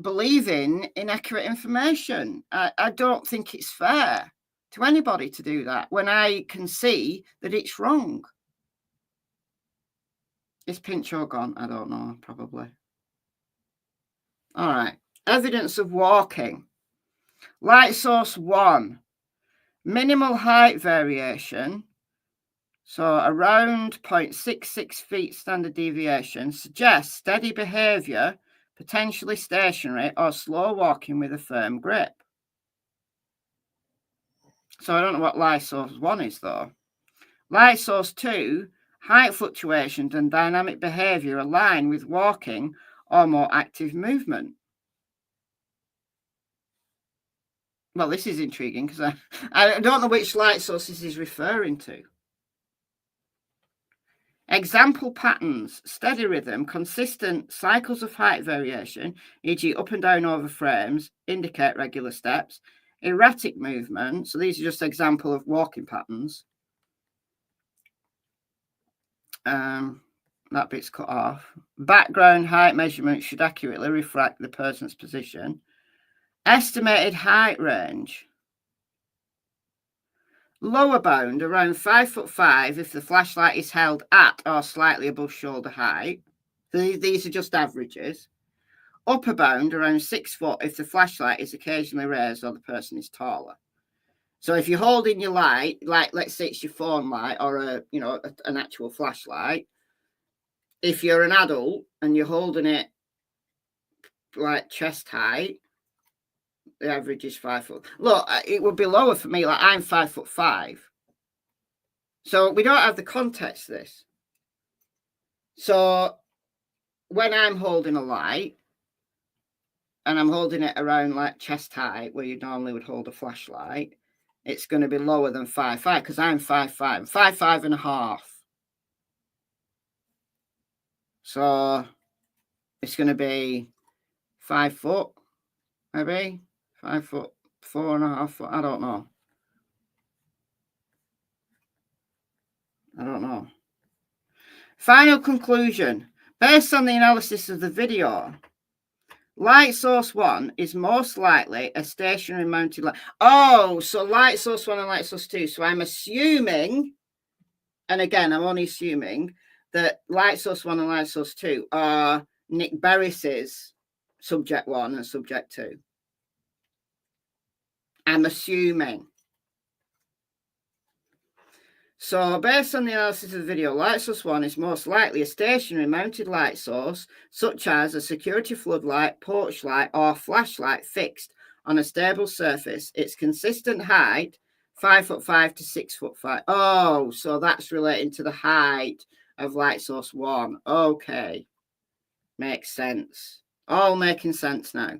believing inaccurate information. I don't think it's fair to anybody to do that when I can see that it's wrong. Is Pinchot gone? I don't know, probably. All right. Evidence of walking. Light source 1. Minimal height variation. So around 0.66 feet standard deviation suggests steady behaviour, potentially stationary or slow walking with a firm grip. So I don't know what light source 1 is, though. Light source 2, height fluctuations and dynamic behaviour align with walking or more active movement. Well, this is intriguing because I don't know which light sources he's referring to. Example patterns, steady rhythm, consistent cycles of height variation, e.g. up and down over frames, indicate regular steps, erratic movement. So these are just examples of walking patterns. That bit's cut off. Background height measurement should accurately reflect the person's position. Estimated height range. Lower bound around 5'5" if the flashlight is held at or slightly above shoulder height. So these are just averages. Upper bound around 6 foot if the flashlight is occasionally raised or the person is taller. So if you're holding your light, like let's say it's your phone light or an actual flashlight, if you're an adult and you're holding it like chest height, the average is 5 foot. Look, it would be lower for me. Like I'm 5'5". So we don't have the context of this. So when I'm holding a light and I'm holding it around like chest height where you normally would hold a flashlight, it's going to be lower than 5'5" because I'm 5'5", 5'5.5". So it's going to be 5 foot, maybe 5 foot, 4.5 foot. I don't know. Final conclusion. Based on the analysis of the video, light source 1 is most likely a stationary mounted light. Oh, so light source 1 and light source 2. So I'm assuming, and again, I'm only assuming, that light source 1 and light source 2 are Nick Berris's subject 1 and subject 2. I'm assuming. So based on the analysis of the video, light source 1 is most likely a stationary mounted light source, such as a security floodlight, porch light, or flashlight fixed on a stable surface. Its consistent height, 5'5" to 6'5". Oh, so that's relating to the height of light source 1. Okay. Makes sense. All making sense now.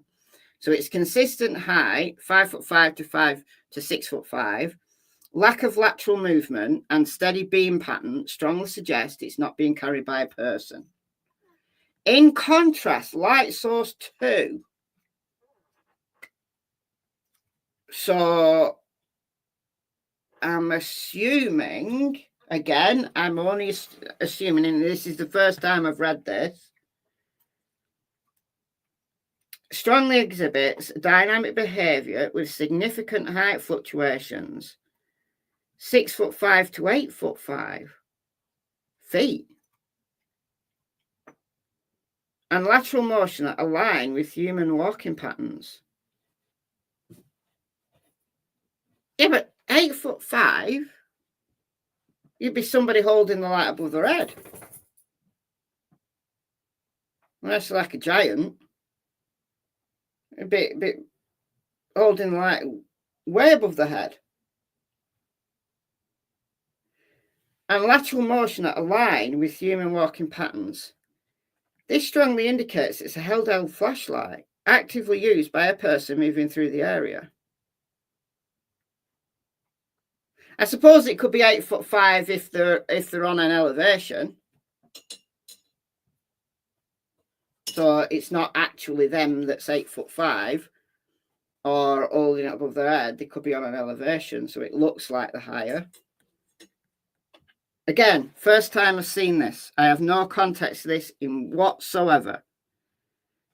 So it's consistent height, 5'5" to 6'5". Lack of lateral movement and steady beam pattern strongly suggest it's not being carried by a person. In contrast, light source 2 So I'm assuming, again, I'm only assuming, and this is the first time I've read this, strongly exhibits dynamic behavior with significant height fluctuations, 6'5" to 8'5" feet, and lateral motion that align with human walking patterns. Yeah, but 8'5", you'd be somebody holding the light above their head. Unless you're like a giant. A bit holding the light way above the head. And lateral motion that align with human walking patterns. This strongly indicates it's a held-out flashlight, actively used by a person moving through the area. I suppose it could be 8'5" if they're on an elevation. So it's not actually them that's 8'5" or holding it above their head. They could be on an elevation, so it looks like they're higher. Again, first time I've seen this. I have no context to this in whatsoever.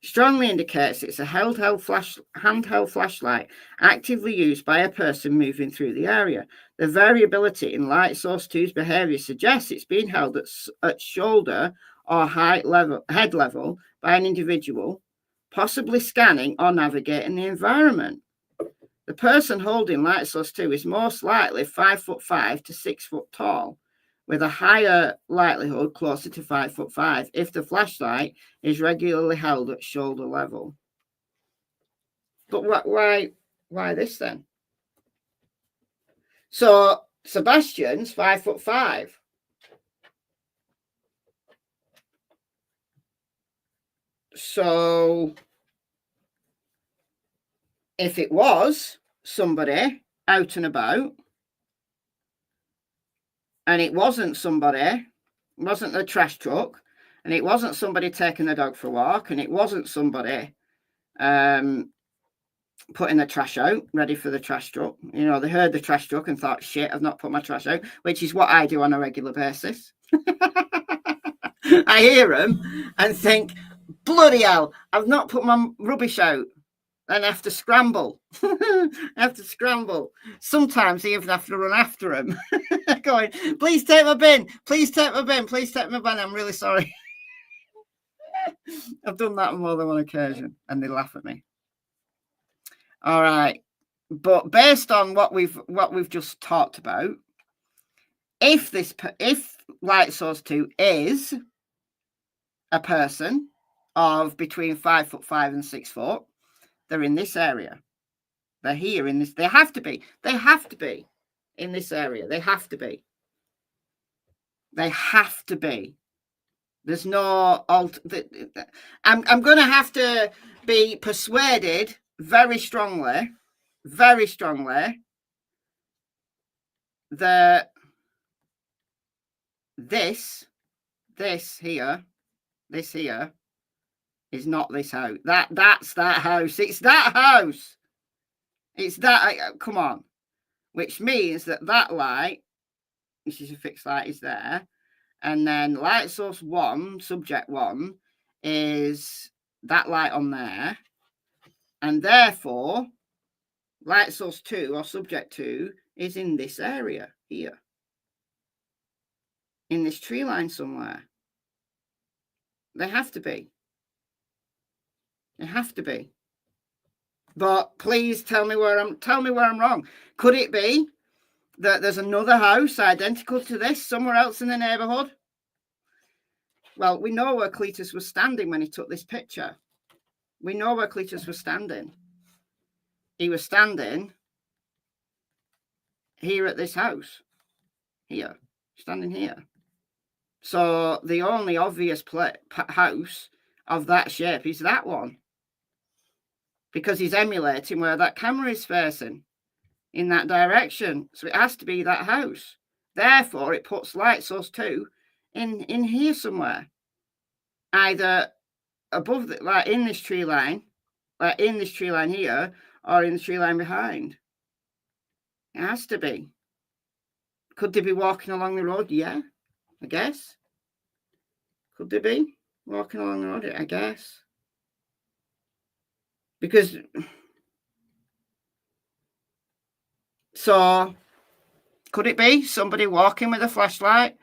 Strongly indicates it's a handheld flashlight actively used by a person moving through the area. The variability in light source 2's behavior suggests it's being held at shoulder or head level by an individual, possibly scanning or navigating the environment. The person holding light source 2 is most likely 5'5" to 6 foot tall, with a higher likelihood closer to 5'5" if the flashlight is regularly held at shoulder level. But why this then? So Sebastian's 5'5". So if it was somebody out and about, and it wasn't somebody, it wasn't the trash truck, and it wasn't somebody taking the dog for a walk, and it wasn't somebody putting the trash out, ready for the trash truck. You know, they heard the trash truck and thought, shit, I've not put my trash out, which is what I do on a regular basis. I hear them and think, bloody hell, I've not put my rubbish out. And I have to scramble. Sometimes I even have to run after them, going, please take my bin. Please take my bin. Please take my bin. I'm really sorry. I've done that on more than one occasion, and they laugh at me. All right. But based on what we've just talked about, if light source 2 is a person of between 5'5" and 6 foot, they're in this area. They're here in this. They have to be. They have to be in this area. They have to be. They have to be. There's no I'm going to have to be persuaded very strongly that this here is not this house. That's that house. It's that house. It's that. Come on. Which means that light, which is a fixed light, is there. And then light source 1, subject 1, is that light on there. And therefore, light source 2 or subject 2 is in this area here. In this tree line somewhere. They have to be. They have to be. But please tell me where I'm wrong. Could it be that there's another house identical to this somewhere else in the neighborhood? Well, we know where Cletus was standing when he took this picture. We know where Cletus was standing. He was standing here at this house. Here. Standing here. So the only obvious house of that shape is that one. Because he's emulating where that camera is facing in that direction. So it has to be that house. Therefore, it puts light source 2 in here somewhere. Either above, like in this tree line here, or in the tree line behind. It has to be. Could they be walking along the road? Yeah, I guess. Could they be walking along the road? I guess. Because, so, could it be somebody walking with a flashlight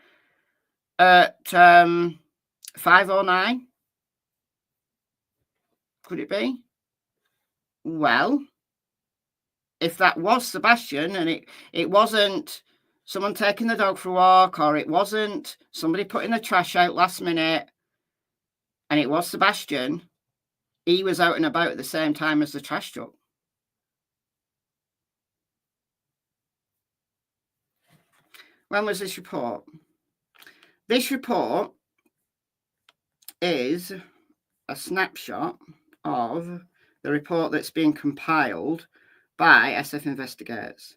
at 5:09? Could it be? Well, if that was Sebastian and it wasn't someone taking the dog for a walk, or it wasn't somebody putting the trash out last minute, and it was Sebastian, he was out and about at the same time as the trash truck. When was this report? This report is a snapshot of the report that's being compiled by SF Investigators.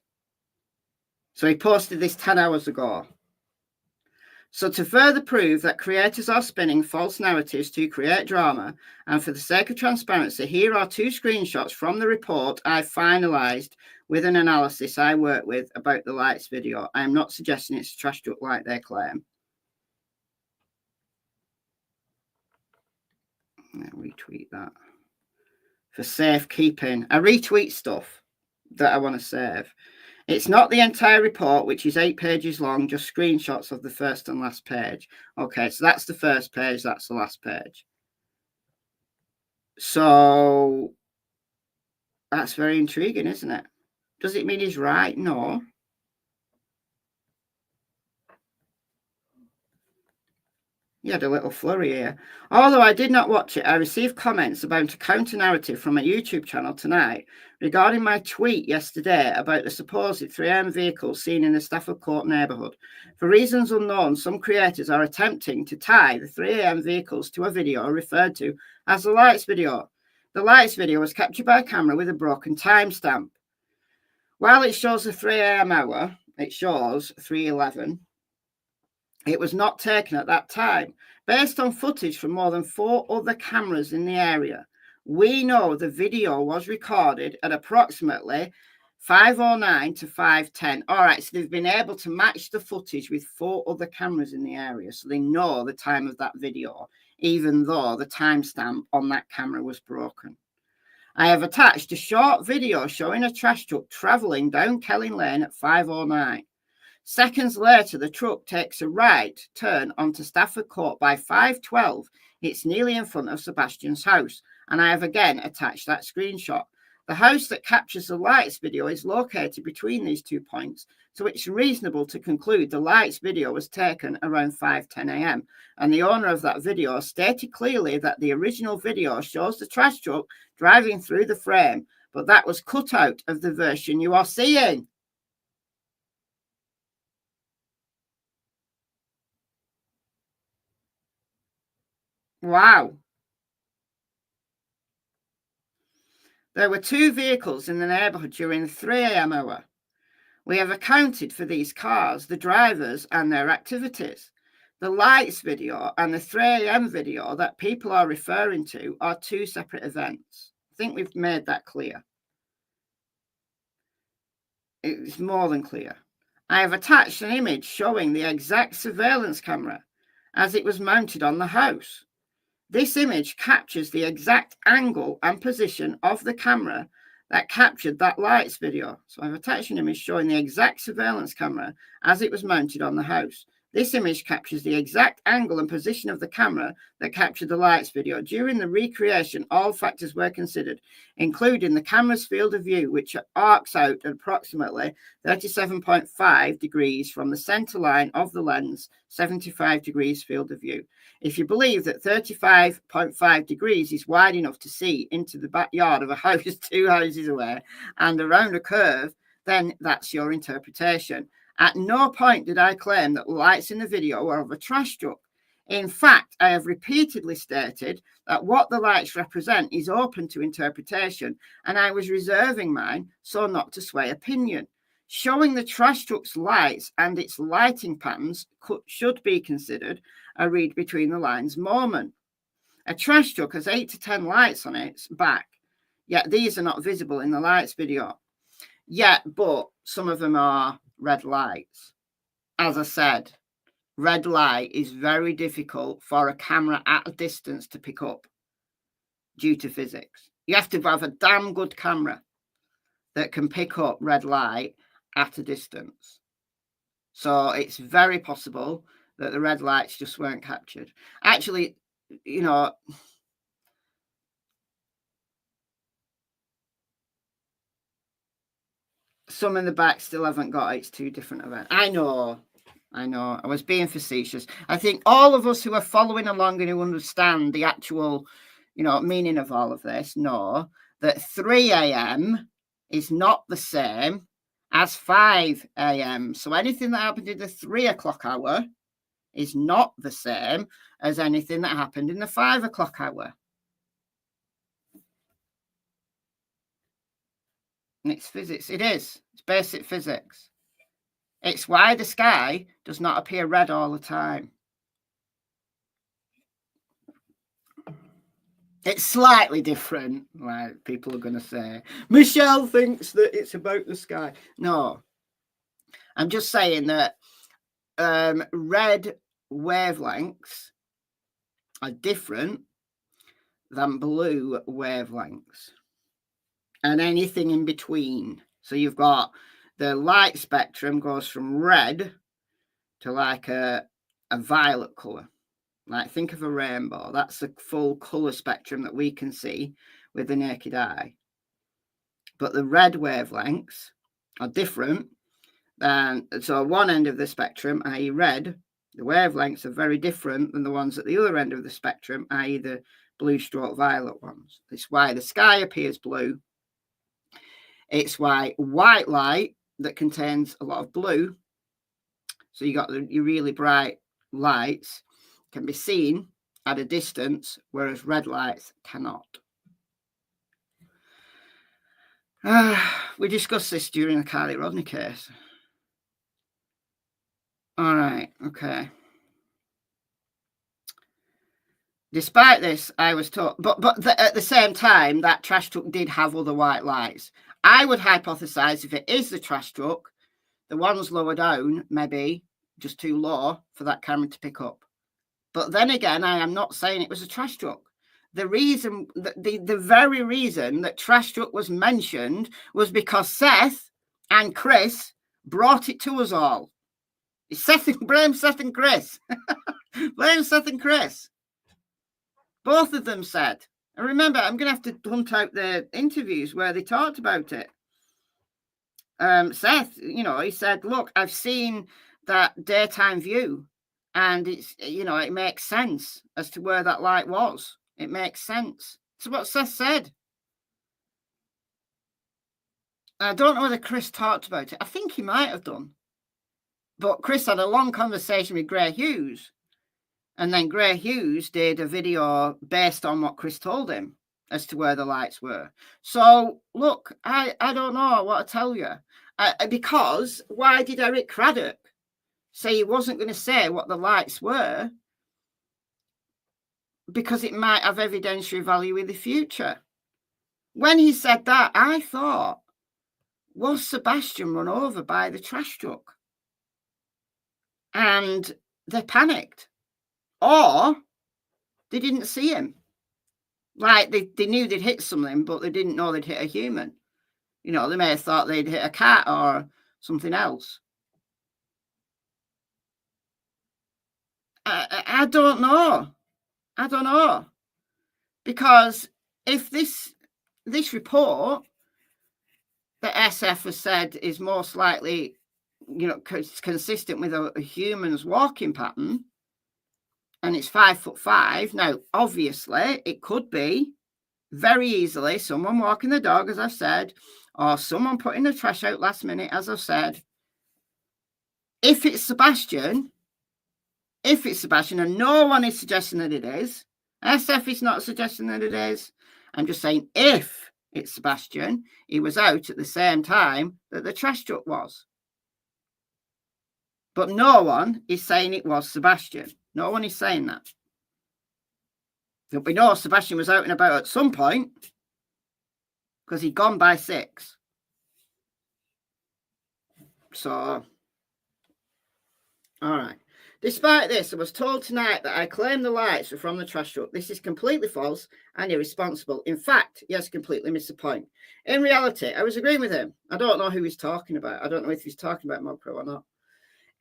So he posted this 10 hours ago. So to further prove that creators are spinning false narratives to create drama, and for the sake of transparency, here are 2 screenshots from the report I finalised with an analysis I worked with about the lights video. I am not suggesting it's a trash truck like they claim. I'll retweet that. For safekeeping. I retweet stuff that I want to save. It's not the entire report, which is 8 pages long, just screenshots of the first and last page. Okay, so that's the first page, that's the last page. So that's very intriguing, isn't it? Does it mean he's right? No. He had a little flurry here. Although I did not watch it, I received comments about a counter-narrative from a YouTube channel tonight regarding my tweet yesterday about the supposed 3 AM vehicle seen in the Stafford Court neighbourhood. For reasons unknown, some creators are attempting to tie the 3 AM vehicles to a video referred to as the lights video. The lights video was captured by a camera with a broken timestamp. While it shows the 3 AM hour, it shows 3:11. It was not taken at that time. Based on footage from more than 4 other cameras in the area, we know the video was recorded at approximately 5:09 to 5:10. All right, so they've been able to match the footage with 4 other cameras in the area, so they know the time of that video, even though the timestamp on that camera was broken. I have attached a short video showing a trash truck travelling down Kelling Lane at 5:09. Seconds later, the truck takes a right turn onto Stafford Court by 5:12. It's nearly in front of Sebastian's house, and I have again attached that screenshot. The house that captures the lights video is located between these 2 points, so it's reasonable to conclude the lights video was taken around 5:10 AM, and the owner of that video stated clearly that the original video shows the trash truck driving through the frame, but that was cut out of the version you are seeing. Wow. There were 2 vehicles in the neighbourhood during the 3 AM hour. We have accounted for these cars, the drivers, and their activities. The lights video and the 3 AM video that people are referring to are 2 separate events. I think we've made that clear. It's more than clear. I have attached an image showing the exact surveillance camera as it was mounted on the house. This image captures the exact angle and position of the camera that captured that lights video. So I've attached an image showing the exact surveillance camera as it was mounted on the house. This image captures the exact angle and position of the camera that captured the lights video. During the recreation, all factors were considered, including the camera's field of view, which arcs out at approximately 37.5 degrees from the center line of the lens, 75 degrees field of view. If you believe that 35.5 degrees is wide enough to see into the backyard of a house 2 houses away and around a curve, then that's your interpretation. At no point did I claim that the lights in the video were of a trash truck. In fact, I have repeatedly stated that what the lights represent is open to interpretation, and I was reserving mine so not to sway opinion. Showing the trash truck's lights and its lighting patterns should be considered a read between the lines moment. A trash truck has 8 to 10 lights on its back, yet these are not visible in the lights video. Yeah, but some of them are red lights. As I said, red light is very difficult for a camera at a distance to pick up due to physics. You have to have a damn good camera that can pick up red light at a distance. So it's very possible that the red lights just weren't captured. Actually, you know, some in the back still haven't got it. It's 2 different events. I know. I was being facetious. I think all of us who are following along and who understand the actual, meaning of all of this know that 3 a.m. is not the same as 5 a.m. So anything that happened in the 3 o'clock hour is not the same as anything that happened in the 5 o'clock hour. It's physics. It is. It's basic physics. It's why the sky does not appear red all the time. It's slightly different, like people are going to say. Michelle thinks that it's about the sky. No, I'm just saying that red wavelengths are different than blue wavelengths and anything in between. So you've got the light spectrum goes from red to like a violet color. Like, think of a rainbow. That's the full color spectrum that we can see with the naked eye. But the red wavelengths are different than, so one end of the spectrum, i.e. red, the wavelengths are very different than the ones at the other end of the spectrum, i.e. the blue stroke violet ones. It's why the sky appears blue. It's why white light that contains a lot of blue, so you got your really bright lights, can be seen at a distance, whereas red lights cannot. We discussed this during the Kylie Rodney case. All right, okay. Despite this, I was told, but at the same time, that trash truck did have other white lights. I would hypothesize if it is the trash truck, the ones lower down, maybe just too low for that camera to pick up. But then again, I am not saying it was a trash truck. The reason, the very reason that trash truck was mentioned was because Seth and Chris brought it to us all. Blame Seth and Chris. Blame Seth and Chris. Both of them said. And remember, I'm going to have to hunt out the interviews where they talked about it. Seth, he said, look, I've seen that daytime view. And it's, it makes sense as to where that light was. It makes sense. It's what Seth said. I don't know whether Chris talked about it. I think he might have done. But Chris had a long conversation with Gray Hughes. And then Gray Hughes did a video based on what Chris told him as to where the lights were. So, look, I don't know what to tell you. Because why did Eric Craddock say he wasn't going to say what the lights were? Because it might have evidentiary value in the future. When he said that, I thought, was Sebastian run over by the trash truck? And they panicked. Or they didn't see him. Like, they knew they'd hit something, but they didn't know they'd hit a human. They may have thought they'd hit a cat or something else. I don't know. I don't know. Because if this report that SF has said is most likely, consistent with a human's walking pattern, and it's 5'5". Now, obviously, it could be very easily someone walking the dog, as I've said, or someone putting the trash out last minute, as I've said. If it's Sebastian, and no one is suggesting that it is, SF is not suggesting that it is, I'm just saying if it's Sebastian, he was out at the same time that the trash truck was. But no one is saying it was Sebastian. No one is saying that. We know Sebastian was out and about at some point because he'd gone by 6. So, all right. Despite this, I was told tonight that I claim the lights were from the trash truck. This is completely false and irresponsible. In fact, he has completely missed the point. In reality, I was agreeing with him. I don't know who he's talking about. I don't know if he's talking about Mopro or not.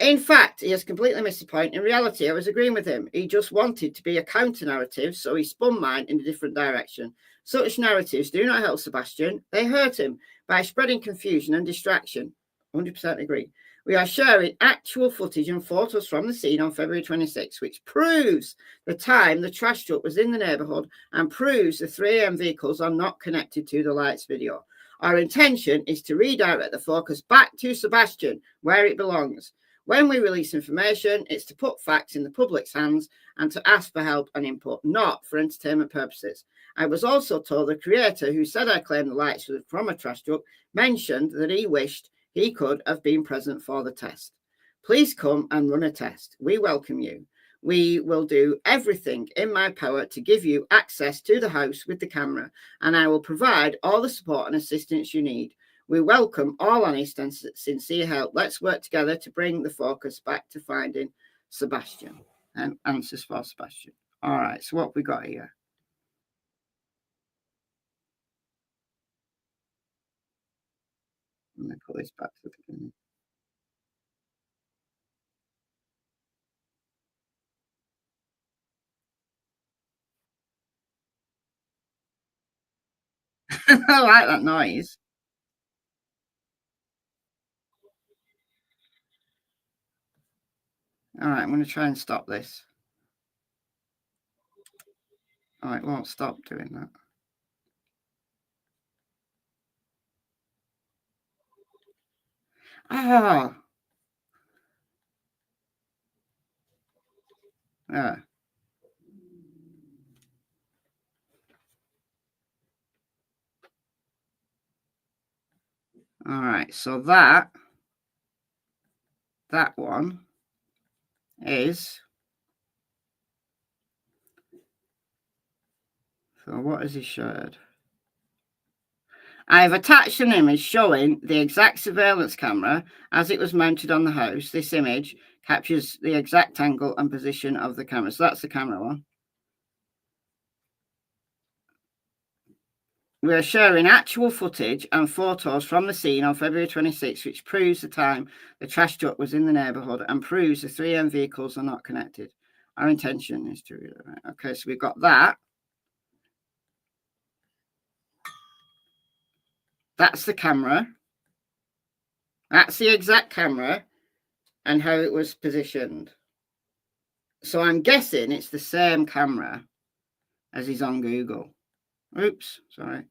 In fact, he has completely missed the point. In reality, I was agreeing with him. He just wanted to be a counter-narrative, so he spun mine in a different direction. Such narratives do not help Sebastian. They hurt him by spreading confusion and distraction. 100% agree. We are sharing actual footage and photos from the scene on February 26, which proves the time the trash truck was in the neighbourhood and proves the 3 AM vehicles are not connected to the lights video. Our intention is to redirect the focus back to Sebastian, where it belongs. When we release information, it's to put facts in the public's hands and to ask for help and input, not for entertainment purposes. I was also told the creator who said I claimed the lights were from a trash truck mentioned that he wished he could have been present for the test. Please come and run a test. We welcome you. We will do everything in my power to give you access to the house with the camera, and I will provide all the support and assistance you need. We welcome all honest and sincere help. Let's work together to bring the focus back to finding Sebastian. And answers for Sebastian. All right, so what have we got here? Let me put this back to the beginning. I like that noise. All right, I'm going to try and stop this. All right, won't stop doing that. Ah. Yeah. All right, so that one is, so what has he shared? I have attached an image showing the exact surveillance camera as it was mounted on the house. This image captures the exact angle and position of the camera. So that's the camera one. We are sharing actual footage and photos from the scene on February 26, which proves the time the trash truck was in the neighbourhood and proves the 3M vehicles are not connected. Our intention is to... Okay, so we've got that. That's the camera. That's the exact camera and how it was positioned. So I'm guessing it's the same camera as is on Google. Oops, sorry.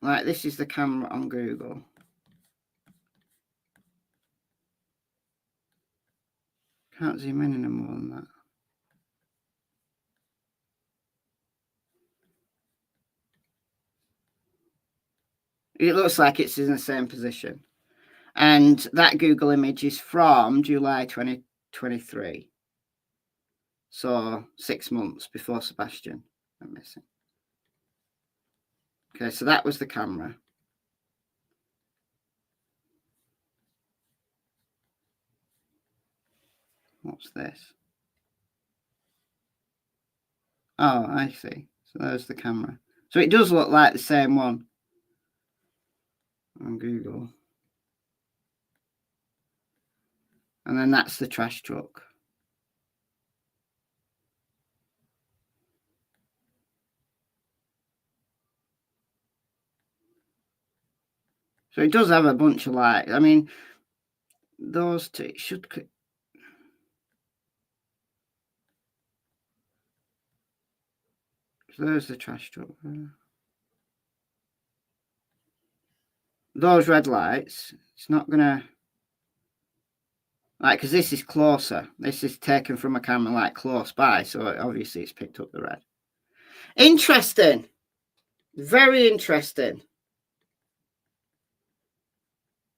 Right, this is the camera on Google. Can't zoom in any more than that. It looks like it's in the same position. And that Google image is from July 2023. So 6 months before Sebastian went missing. Okay, so that was the camera. What's this? Oh, I see. So there's the camera. So it does look like the same one on Google. And then that's the trash truck. So it does have a bunch of lights. I mean, those two should... So there's the trash truck. Those red lights, it's not going to... Like, because this is closer. This is taken from a camera, like, close by. So obviously it's picked up the red. Interesting. Very interesting.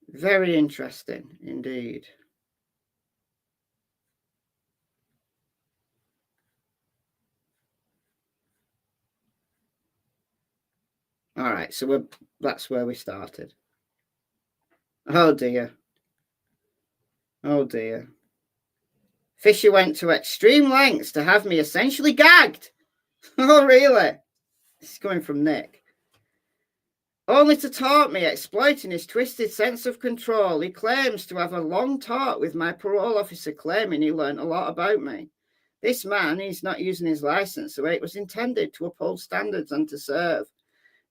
Very interesting indeed. All right, so that's where we started. Oh dear. Oh dear. Fisher went to extreme lengths to have me essentially gagged. Oh, really? This is coming from Nick. Only to taunt me, exploiting his twisted sense of control. He claims to have a long talk with my parole officer, claiming he learned a lot about me. This man, he's not using his license the way it was intended, to uphold standards and to serve.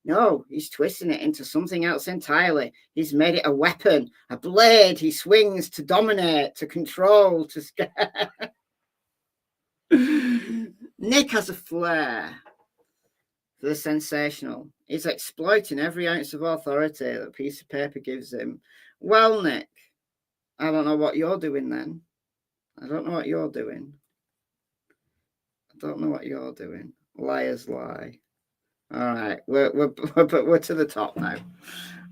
No, he's twisting it into something else entirely. He's made it a weapon, a blade he swings to dominate, to control, to scare. Nick has a flair for the sensational. He's exploiting every ounce of authority that piece of paper gives him. Well, Nick, I don't know what you're doing then. I don't know what you're doing. I don't know what you're doing. Liars lie. All right, we're to the top now.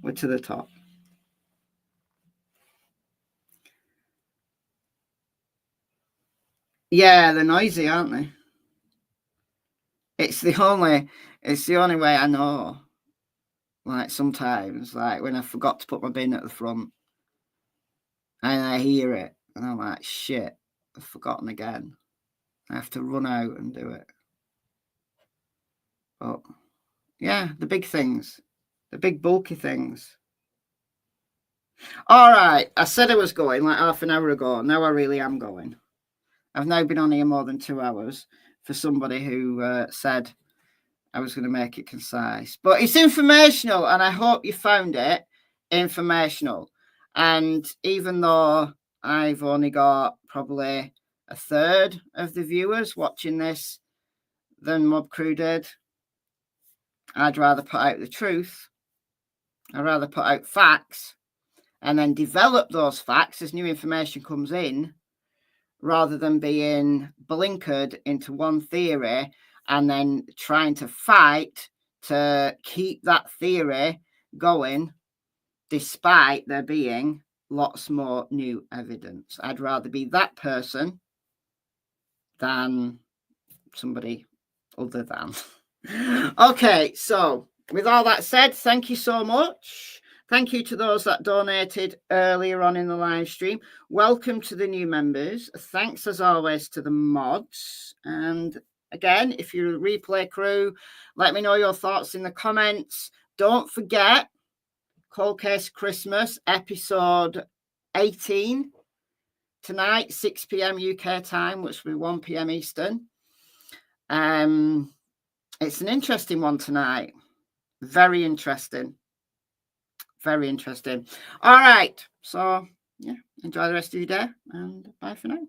We're to the top. Yeah, they're noisy, aren't they? It's the only way I know. Like sometimes, like when I forgot to put my bin at the front, and I hear it, and I'm like, shit, I've forgotten again. I have to run out and do it. But yeah, the big things, the big bulky things. All right, I said I was going like half an hour ago. Now I really am going. I've now been on here more than 2 hours for somebody who said I was going to make it concise. But it's informational, and I hope you found it informational. And even though I've only got probably a third of the viewers watching this than Mob Crew did, I'd rather put out the truth. I'd rather put out facts and then develop those facts as new information comes in, rather than being blinkered into one theory and then trying to fight to keep that theory going despite there being lots more new evidence. I'd rather be that person than somebody other than. Okay, so with all that said, thank you so much. Thank you to those that donated earlier on in the live stream. Welcome to the new members. Thanks as always to the mods. And again, if you're a replay crew, let me know your thoughts in the comments. Don't forget, Cold Case Christmas episode 18 tonight, 6 p.m. UK time, which will be 1 p.m. Eastern. It's an interesting one tonight. Very interesting. Very interesting. All right. So, yeah, enjoy the rest of your day and bye for now.